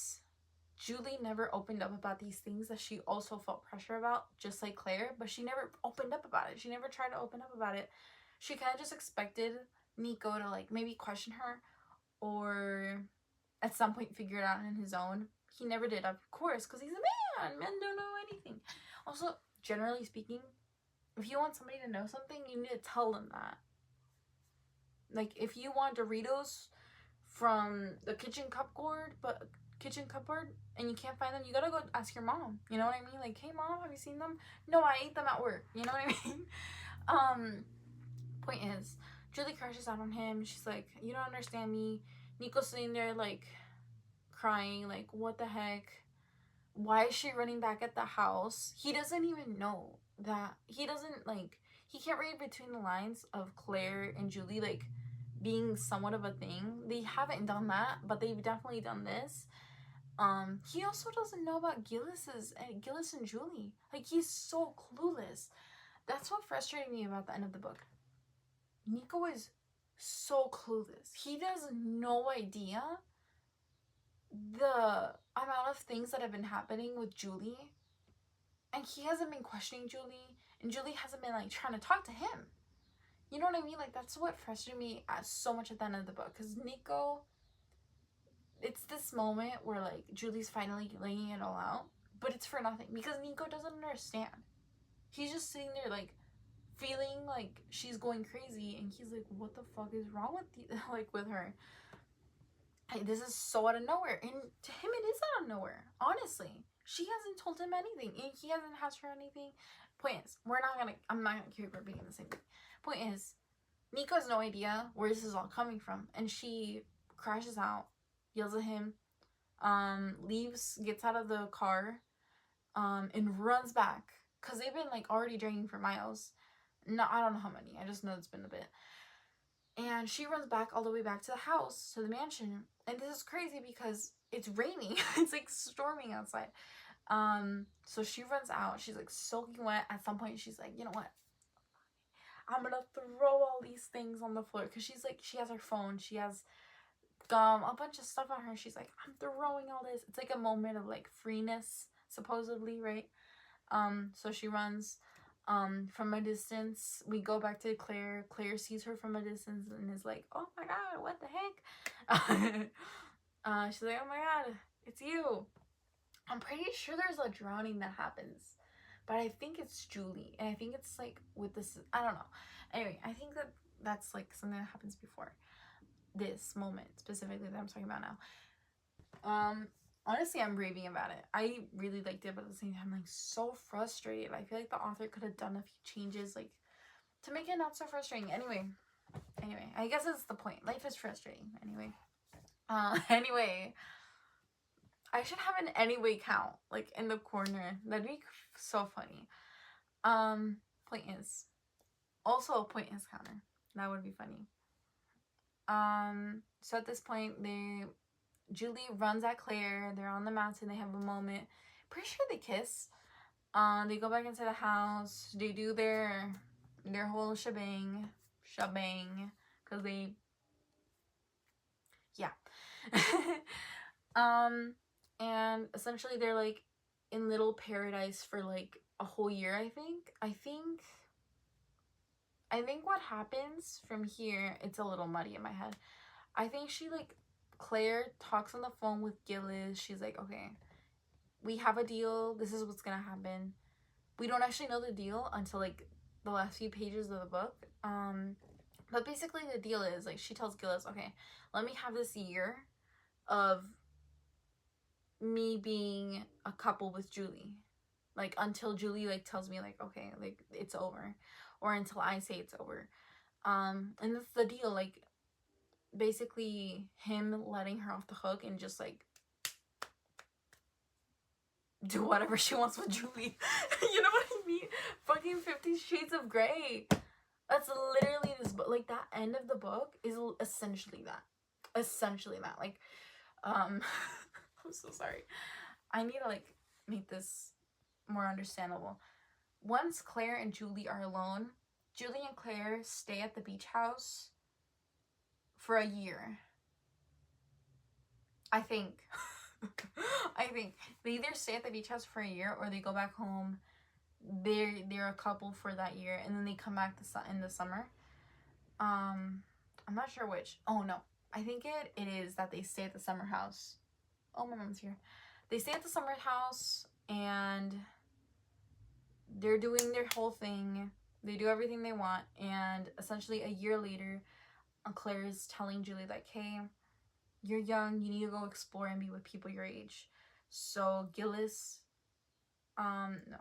Julie never opened up about these things that she also felt pressure about, just like Claire, but she never opened up about it. She never tried to open up about it. She kind of just expected Nico to, like, maybe question her or at some point figure it out on his own. He never did, of course, because he's a man. Men don't know anything. Also, generally speaking, if you want somebody to know something, you need to tell them that. Like, if you want Doritos from the kitchen cupboard, and you can't find them, you gotta go ask your mom. You know what I mean? Like, hey mom, have you seen them? No, I ate them at work. You know what I mean? Point is, Julie crashes out on him. She's like, you don't understand me. Nico's sitting there, like, crying, like, what the heck? Why is she running back at the house? He doesn't even know that. He doesn't, like, he can't read between the lines of Claire and Julie, like, being somewhat of a thing. They haven't done that, but they've definitely done this. He also doesn't know about Gillis and Julie. Like, he's so clueless. That's what frustrated me about the end of the book. Nico is so clueless. He has no idea the amount of things that have been happening with Julie. And he hasn't been questioning Julie. And Julie hasn't been, like, trying to talk to him. You know what I mean? Like, that's what frustrated me so much at the end of the book. Because Nico, it's this moment where, like, Julie's finally laying it all out. But it's for nothing. Because Nico doesn't understand. He's just sitting there, like, feeling like she's going crazy. And he's like, what the fuck is wrong with you? Like, with her? Hey, this is so out of nowhere. And to him, it is out of nowhere. Honestly. She hasn't told him anything. And he hasn't asked her anything. Point is, I'm not gonna keep repeating the same thing. Point is, Nico has no idea where this is all coming from. And she crashes out, yells at him, leaves, gets out of the car, and runs back. Because they've been, like, already dragging for miles. No, I don't know how many. I just know it's been a bit. And she runs back all the way back to the house, to the mansion. And this is crazy because it's raining. It's, like, storming outside. So she runs out. She's, like, soaking wet. At some point, she's like, you know what? I'm gonna throw all these things on the floor. Because she's, like, she has her phone. She has gum, a bunch of stuff on her. She's like, I'm throwing all this. It's, like, a moment of, like, freeness, supposedly, right? So she runs. From a distance, we go back to Claire. Claire sees her from a distance and is like, oh my god, what the heck? She's like, oh my god, it's you. I'm pretty sure there's a drowning that happens, but I think it's Julie, and I think it's, like, with this, I don't know. Anyway, I think that's, like, something that happens before this moment, specifically, that I'm talking about now. Honestly, I'm raving about it. I really liked it, but at the same time, I'm, like, so frustrated. I feel like the author could have done a few changes, like, to make it not so frustrating. Anyway, I guess that's the point. Life is frustrating. Anyway, I should have an anyway count, like, in the corner. That'd be so funny. Point is, also a point is counter. That would be funny. So at this point, Julie runs at Claire. They're on the mountain. They have a moment. Pretty sure they kiss. They go back into the house. They do their whole shebang. Because they... Yeah. And essentially they're, like, in little paradise for, like, a whole year, I think. I think what happens from here, it's a little muddy in my head. I think she, like... Claire talks on the phone with Gillis. She's like, okay, we have a deal. This is what's gonna happen. We don't actually know the deal until, like, the last few pages of the book. But basically the deal is, like, she tells Gillis, okay, let me have this year of me being a couple with Julie. Like, until Julie, like, tells me, like, okay, like, it's over. Or until I say it's over. And that's the deal, like, basically him letting her off the hook and just, like, do whatever she wants with Julie. You know what I mean? Fucking 50 Shades of Grey. That's literally this book. Like, that end of the book is essentially that. Like, I'm so sorry. I need to, like, make this more understandable. Once Claire and Julie are alone, Julie and Claire stay at the beach house for a year. I think. I think they either stay at the beach house for a year or they go back home. They're a couple for that year, and then they come back in the summer. I'm not sure which. Oh no, I think it is that they stay at the summer house. Oh, my mom's here. They stay at the summer house and they're doing their whole thing. They do everything they want, and essentially a year later, Claire is telling Julie like, hey, you're young, you need to go explore and be with people your age. So Gillis, no.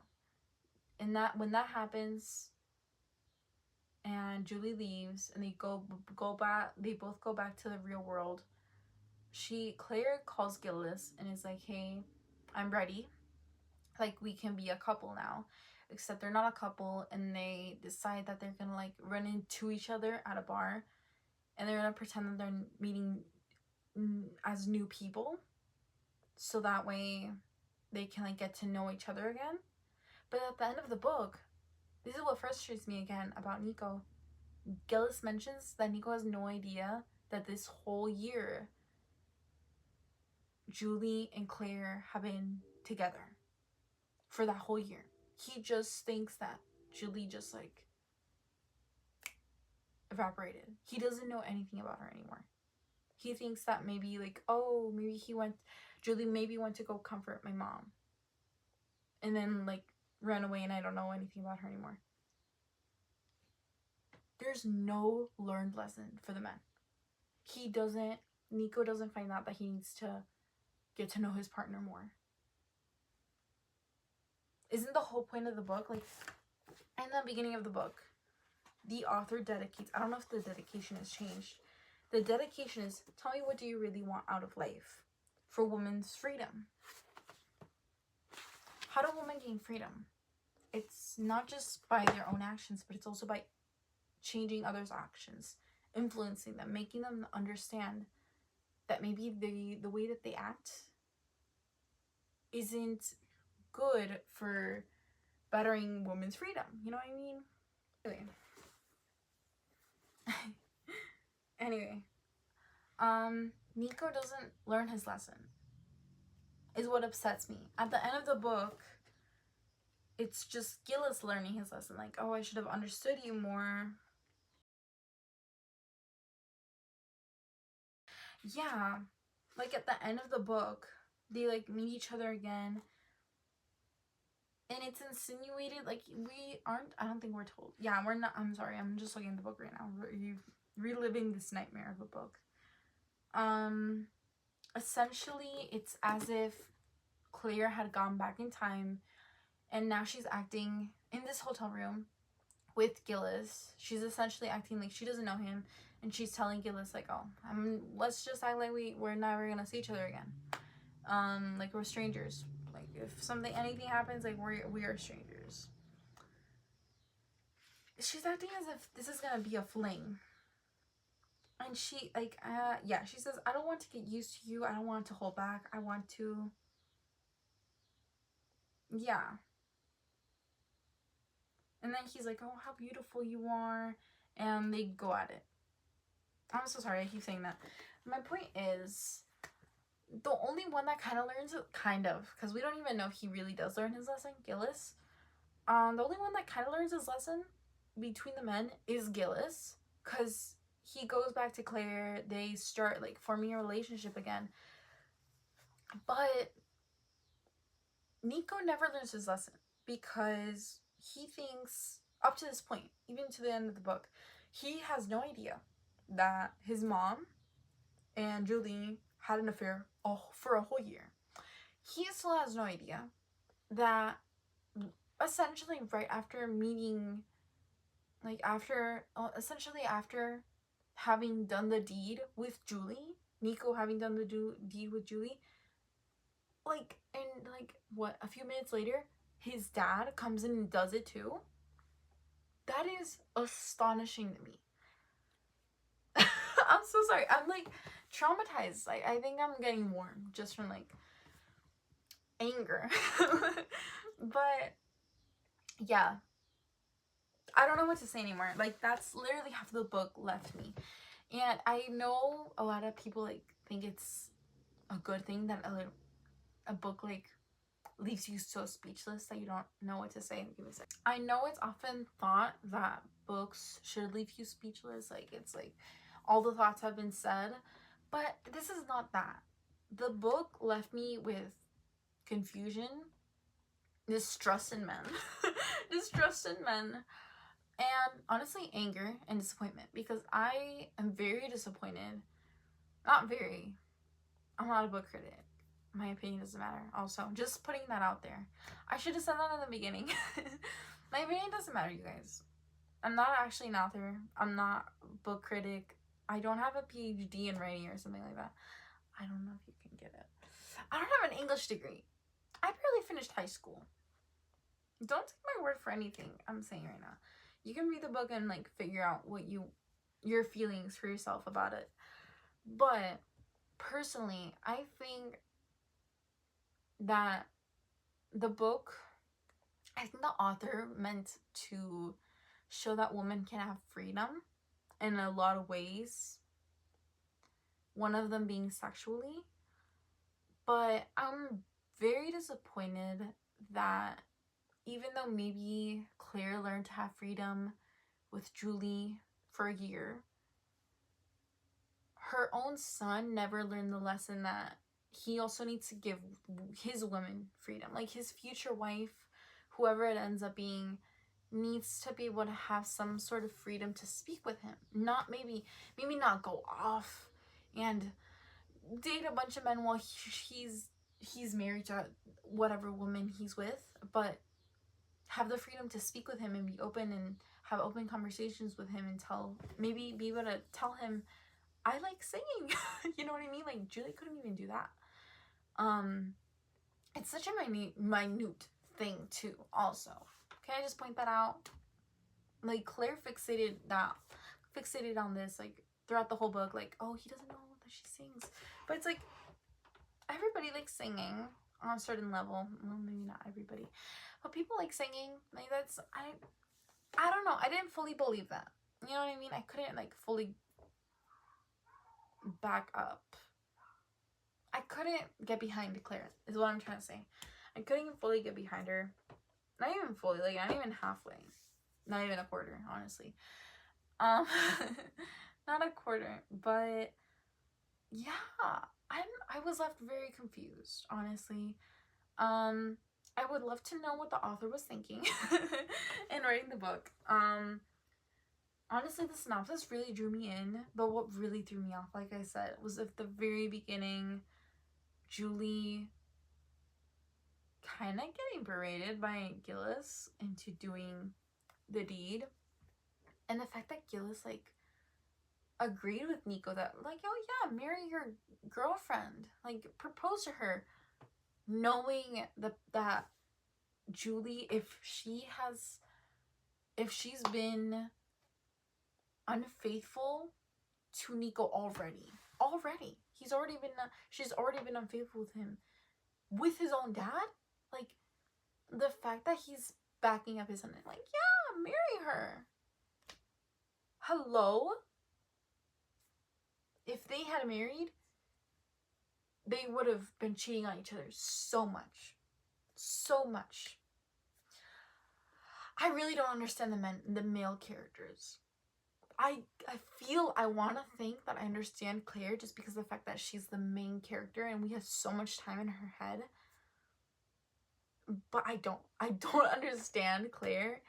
And when that happens and Julie leaves and they go back, they both go back to the real world. Claire calls Gillis and is like, hey, I'm ready. Like, we can be a couple now. Except they're not a couple, and they decide that they're gonna like run into each other at a bar, and they're gonna pretend that they're meeting as new people, so that way they can like get to know each other again. But at the end of the book, this is what frustrates me again about Nico. Gillis mentions that Nico has no idea that this whole year Julie and Claire have been together for that whole year. He just thinks that Julie just like evaporated. He doesn't know anything about her anymore. He thinks that maybe like, oh, maybe Julie maybe went to go comfort my mom, and then like ran away, and I don't know anything about her anymore. There's no learned lesson for the men. Nico doesn't find out that he needs to get to know his partner more. Isn't the whole point of the book, like, in the beginning of the book, the author dedicates, I don't know if the dedication has changed. The dedication is, tell me, what do you really want out of life for women's freedom? How do women gain freedom? It's not just by their own actions, but it's also by changing others' actions, influencing them, making them understand that maybe the way that they act isn't good for bettering women's freedom. You know what I mean? Anyway. Nico doesn't learn his lesson, is what upsets me. At the end of the book, it's just Gillis learning his lesson. Like, oh, I should have understood you more. Yeah. Like, at the end of the book, they, like, meet each other again. And it's insinuated, like, I don't think we're told. Yeah, we're not, I'm sorry, I'm just looking at the book right now. Reliving this nightmare of a book. Essentially, it's as if Claire had gone back in time, and now she's acting in this hotel room with Gillis. She's essentially acting like she doesn't know him, and she's telling Gillis like, oh, let's just act like we're never gonna see each other again. Like we're strangers. Like if anything happens, like we are strangers. She's acting as if this is gonna be a fling. And she like she says, I don't want to get used to you. I don't want to hold back. I want to, yeah. And then he's like, oh, how beautiful you are. And they go at it. I'm so sorry, I keep saying that. My point is, the only one that kind of learns it, because we don't even know if he really does learn his lesson, Gillis. The only one that kind of learns his lesson between the men is Gillis, because he goes back to Claire. They start like forming a relationship again. But Nico never learns his lesson, because he thinks, up to this point, even to the end of the book, he has no idea that his mom and Julie had an affair for a whole year. He still has no idea that essentially right after meeting, like after having done the deed with Julie, Nico having done the deed with Julie, like, and like, what, a few minutes later, his dad comes in and does it too. That is astonishing to me. I'm so sorry. I'm like traumatized. Like, I think I'm getting warm just from like anger. But yeah, I don't know what to say anymore. Like, that's literally half the book left me. And I know a lot of people like think it's a good thing that a book like leaves you so speechless that you don't know what to say. Give me a sec. I know it's often thought that books should leave you speechless, like it's like all the thoughts have been said, but this is not that. The book left me with confusion, distrust in men, distrust in men, and honestly anger and disappointment, because I am very disappointed. Not very. I'm not a book critic. My opinion doesn't matter. Also, just putting that out there. I should have said that in the beginning. My opinion doesn't matter, you guys. I'm not actually an author. I'm not a book critic. I don't have a PhD in writing or something like that. I don't know if you can get it. I don't have an English degree. I barely finished high school. Don't take my word for anything I'm saying right now. You can read the book and like figure out what your feelings for yourself about it. But personally, I think that the book, I think the author meant to show that women can have freedom in a lot of ways, one of them being sexually. But I'm very disappointed that even though maybe Claire learned to have freedom with Julie for a year, her own son never learned the lesson that he also needs to give his woman freedom. Like his future wife, whoever it ends up being, needs to be able to have some sort of freedom to speak with him. Not maybe not go off and date a bunch of men while he's married to whatever woman he's with, but have the freedom to speak with him and be open and have open conversations with him and maybe be able to tell him, I like singing. You know what I mean? Like Julie couldn't even do that. It's such a minute thing too, also. Can I just point that out? Like Claire fixated on this like throughout the whole book, like, oh, he doesn't know that she sings. But it's like everybody likes singing on a certain level. Well, maybe not everybody, but people like singing. Like that's I don't know. I didn't fully believe that. You know what I mean? I couldn't like fully back up. I couldn't get behind Claire, is what I'm trying to say. I couldn't even fully get behind her. Not even fully, like not even halfway. Not even a quarter, honestly. Not a quarter, but yeah, I was left very confused, honestly. I would love to know what the author was thinking in writing the book. Honestly, the synopsis really drew me in, but what really threw me off, like I said, was at the very beginning, Julie kind of getting berated by Gillis into doing the deed, and the fact that Gillis like agreed with Nico that like, oh yeah, marry your girlfriend, like propose to her, knowing that Julie, if she's been unfaithful to Nico already, she's already been unfaithful with him, with his own dad. Like the fact that he's backing up his son and like, yeah, marry her. Hello? If they had married, they would have been cheating on each other so much. So much. I really don't understand the male characters. I feel I want to think that I understand Claire just because of the fact that she's the main character and we have so much time in her head. But I don't understand Claire,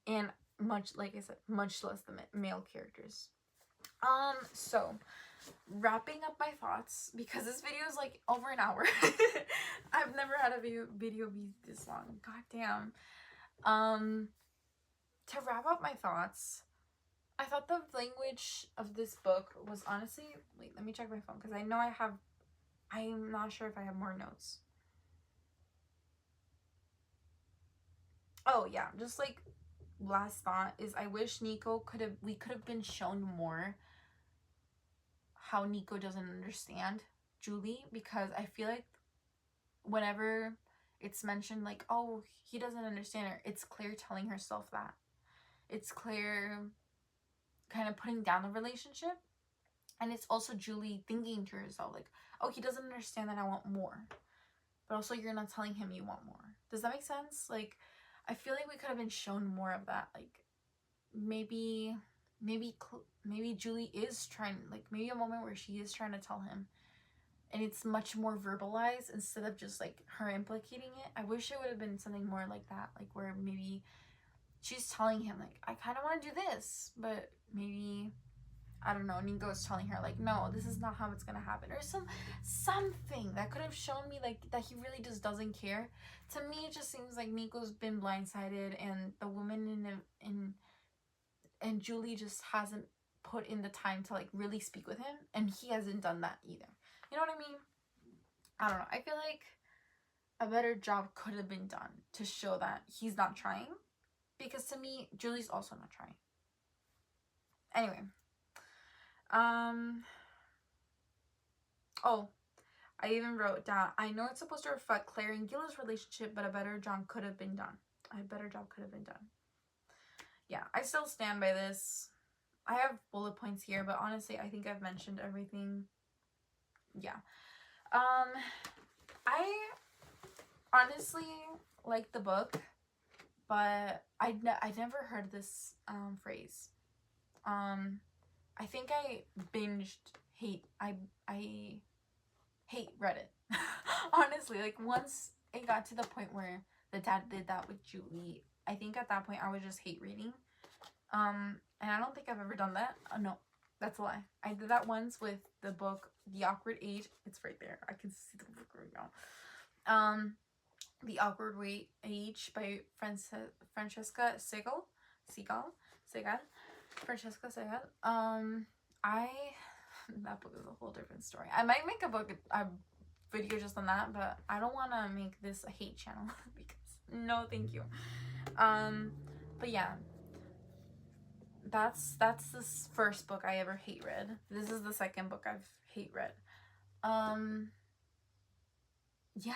and much, like I said, much less the male characters. So wrapping up my thoughts, because this video is like over an hour. I've never had a video be this long. God damn. To wrap up my thoughts, I thought the language of this book was honestly, wait, let me check my phone because I know I'm not sure if I have more notes. Oh yeah, just like last thought is I wish we could have been shown more how Nico doesn't understand Julie, because I feel like whenever it's mentioned like, oh, he doesn't understand her. It's Claire telling herself that. It's Claire kind of putting down the relationship. And it's also Julie thinking to herself like, oh, he doesn't understand that I want more. But also you're not telling him you want more. Does that make sense? Like, I feel like we could have been shown more of that. Like, maybe Julie is trying, like, maybe a moment where she is trying to tell him, and it's much more verbalized instead of just like her implicating it. I wish it would have been something more like that, like where maybe she's telling him like, I kind of want to do this, but maybe, I don't know, Nico's telling her like, no, this is not how it's gonna happen, or something that could have shown me like that he really just doesn't care. To me, it just seems like Nico's been blindsided, and the woman and Julie just hasn't put in the time to like really speak with him, and he hasn't done that either. You know what I mean? I don't know. I feel like a better job could have been done to show that he's not trying, because to me, Julie's also not trying. Anyway, oh, I even wrote down, I know it's supposed to reflect Claire and Gil's relationship, but a better job could have been done. Yeah, I still stand by this. I have bullet points here, but honestly, I think I've mentioned everything. Yeah. I honestly like the book, but I never heard this phrase. I think I read it. Honestly, like once it got to the point where the dad did that with Julie, I think at that point I would just hate reading. And I don't think I've ever done that. No, that's a lie. I did that once with the book The Awkward Age. It's right there. I can see the book right now. The Awkward Age by Francesca Segal. Francesca Segal. That book is a whole different story. I might make a video just on that, but I don't want to make this a hate channel because no, thank you. But yeah, that's this first book I ever hate read. This is the second book I've hate read. Yeah,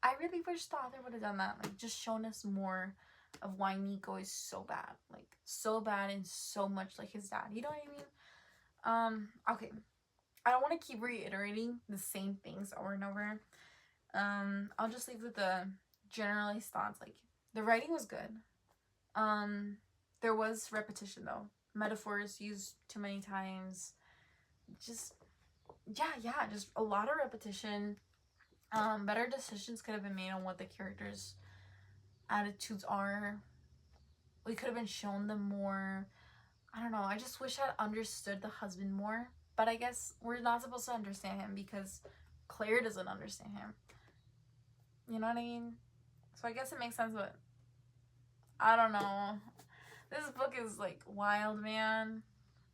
I really wish the author would have done that, like just shown us more of why Nico is so bad, like so bad and so much like his dad. You know what I mean? Okay, I don't want to keep reiterating the same things over and over. I'll just leave with the generalized thoughts. Like, the writing was good. There was repetition though. Metaphors used too many times. Just just a lot of repetition. Better decisions could have been made on what the characters' attitudes are. We could have been shown them more. I don't know. I just wish I'd understood the husband more. But I guess we're not supposed to understand him because Claire doesn't understand him. You know what I mean? So I guess it makes sense, but I don't know. This book is like wild, man.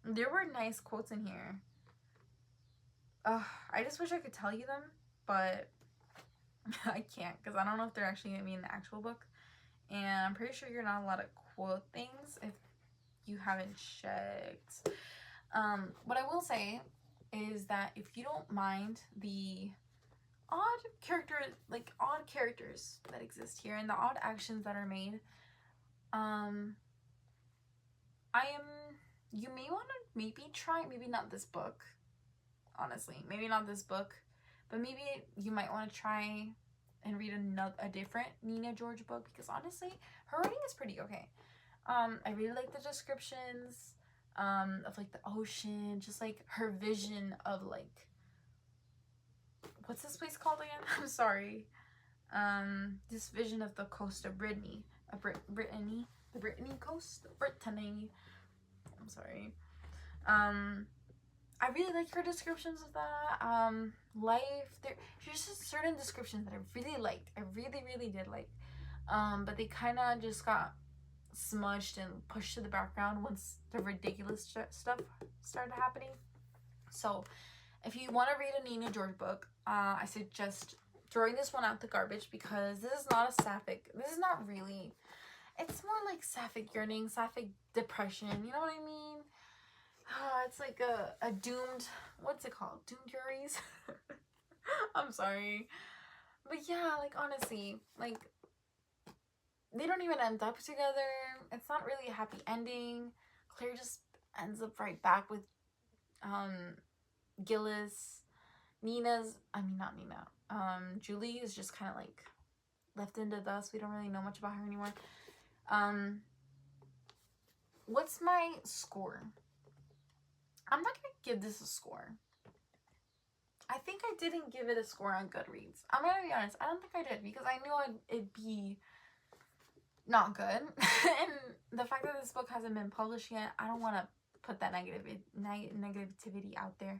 There were nice quotes in here. I just wish I could tell you them, but I can't because I don't know if they're actually going to be in the actual book. And I'm pretty sure you're not allowed to quote things if you haven't checked. What I will say is that if you don't mind the odd characters that exist here and the odd actions that are made, you may want to try, maybe not this book, honestly, maybe not this book, but maybe you might want to try and read a different Nina George book, because honestly, her writing is pretty okay. I really like the descriptions of like the ocean, just like her vision of like, what's this place called again? I'm sorry. This vision of the coast of Brittany, the Brittany coast, Brittany. I'm sorry. I really like her descriptions of that. Life, there's just certain descriptions that I really liked. I really did like. But they kind of just got smudged and pushed to the background once the ridiculous stuff started happening. So, if you want to read a Nina George book, I suggest throwing this one out the garbage, because this is not a sapphic. This is not really. It's more like sapphic yearning, sapphic depression. You know what I mean? It's like a doomed. What's it called? Doomed Juries. I'm sorry. But yeah, like, honestly, like, they don't even end up together. It's not really a happy ending. Claire just ends up right back with Gillis. Not Nina. Julie is just kind of like left in the dust. We don't really know much about her anymore. What's my score? I'm not gonna give this a score. I think I didn't give it a score on Goodreads. I'm gonna be honest. I don't think I did because I knew it'd be not good. And the fact that this book hasn't been published yet, I don't want to put that negativity out there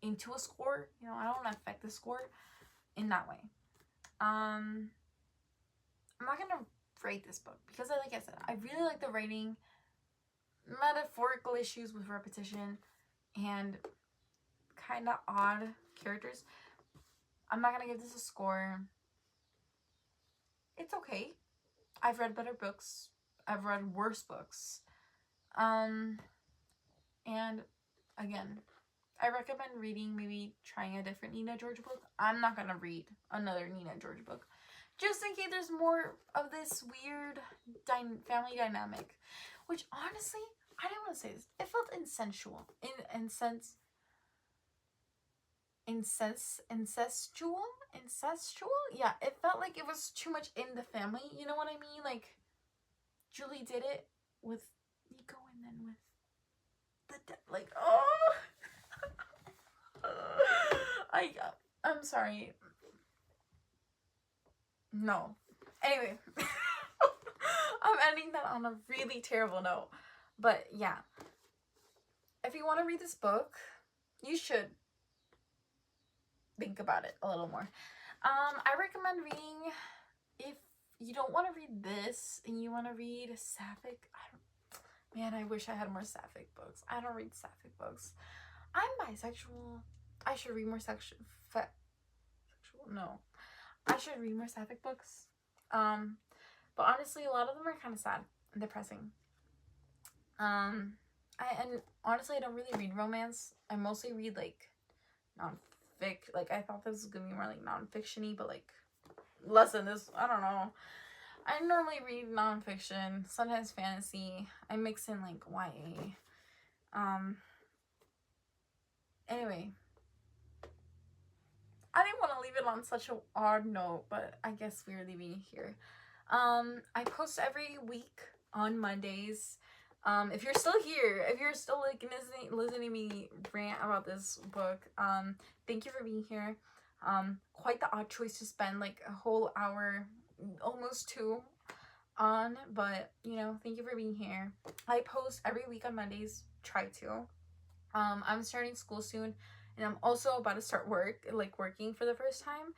into a score. You know, I don't want to affect the score in that way. I'm not gonna rate this book because, like I said, I really like the writing, metaphorical issues with repetition, and kind of odd characters. I'm not gonna give this a score. It's okay. I've read better books. I've read worse books. And again, I recommend reading, maybe trying a different Nina George book. I'm not gonna read another Nina George book, just in case there's more of this weird family dynamic, which honestly, I didn't want to say this. It felt insensual, incestual. Yeah, it felt like it was too much in the family. You know what I mean? Like, Julie did it with Nico, and then with the like, oh. I'm sorry. No. Anyway, I'm ending that on a really terrible note. But yeah, if you want to read this book, you should think about it a little more. I recommend reading, if you don't want to read this and you want to read Sapphic. Man, I wish I had more Sapphic books. I don't read Sapphic books. I'm bisexual. I should read more no. I should read more Sapphic books. But honestly, a lot of them are kind of sad and depressing. And honestly, I don't really read romance. I mostly read like non-fic. Like, I thought this was gonna be more like non-fiction-y, but like less than this. I don't know. I normally read non-fiction, sometimes fantasy. I mix in like YA. Anyway, I didn't want to leave it on such an odd note, but I guess we're leaving it here. I post every week on Mondays. If you're still here, if you're still like listening to me rant about this book, thank you for being here. Quite the odd choice to spend like a whole hour, almost 2, on, but you know, thank you for being here. I post every week on Mondays. Try to. I'm starting school soon, and I'm also about to start working for the first time,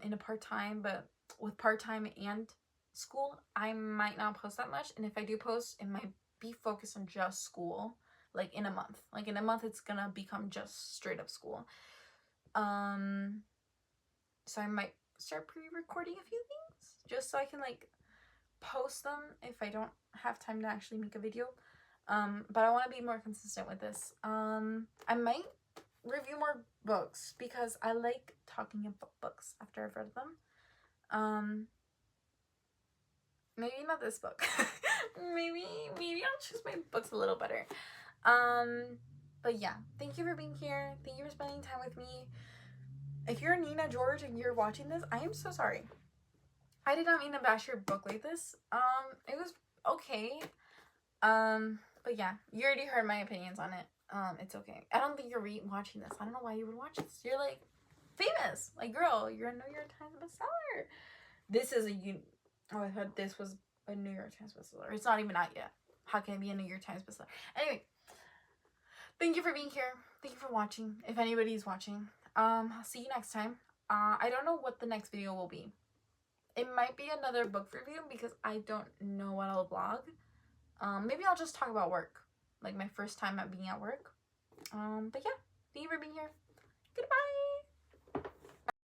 in a part-time, but with part-time and school, I might not post that much, and if I do post, it might be focused on just school, like in a month. Like in a month, it's gonna become just straight up school. So I might start pre-recording a few things, just so I can like post them if I don't have time to actually make a video. But I want to be more consistent with this. I might review more books because I like talking about books after I've read them. Maybe not this book. maybe I'll choose my books a little better. But yeah, thank you for being here. Thank you for spending time with me. If you're Nina George and you're watching this, I am so sorry. I did not mean to bash your book like this. It was okay. But yeah, you already heard my opinions on it. It's okay. I don't think you're watching this. I don't know why you would watch this. You're like famous. Like, girl, you're a New York Times bestseller. This is I thought this was a New York Times bestseller. It's not even out yet. How can it be a New York Times bestseller? Anyway, thank you for being here. Thank you for watching. If anybody's watching, I'll see you next time. I don't know what the next video will be. It might be another book review because I don't know what I'll vlog. Maybe I'll just talk about work, like my first time at being at work. But yeah, thank you for being here. Goodbye.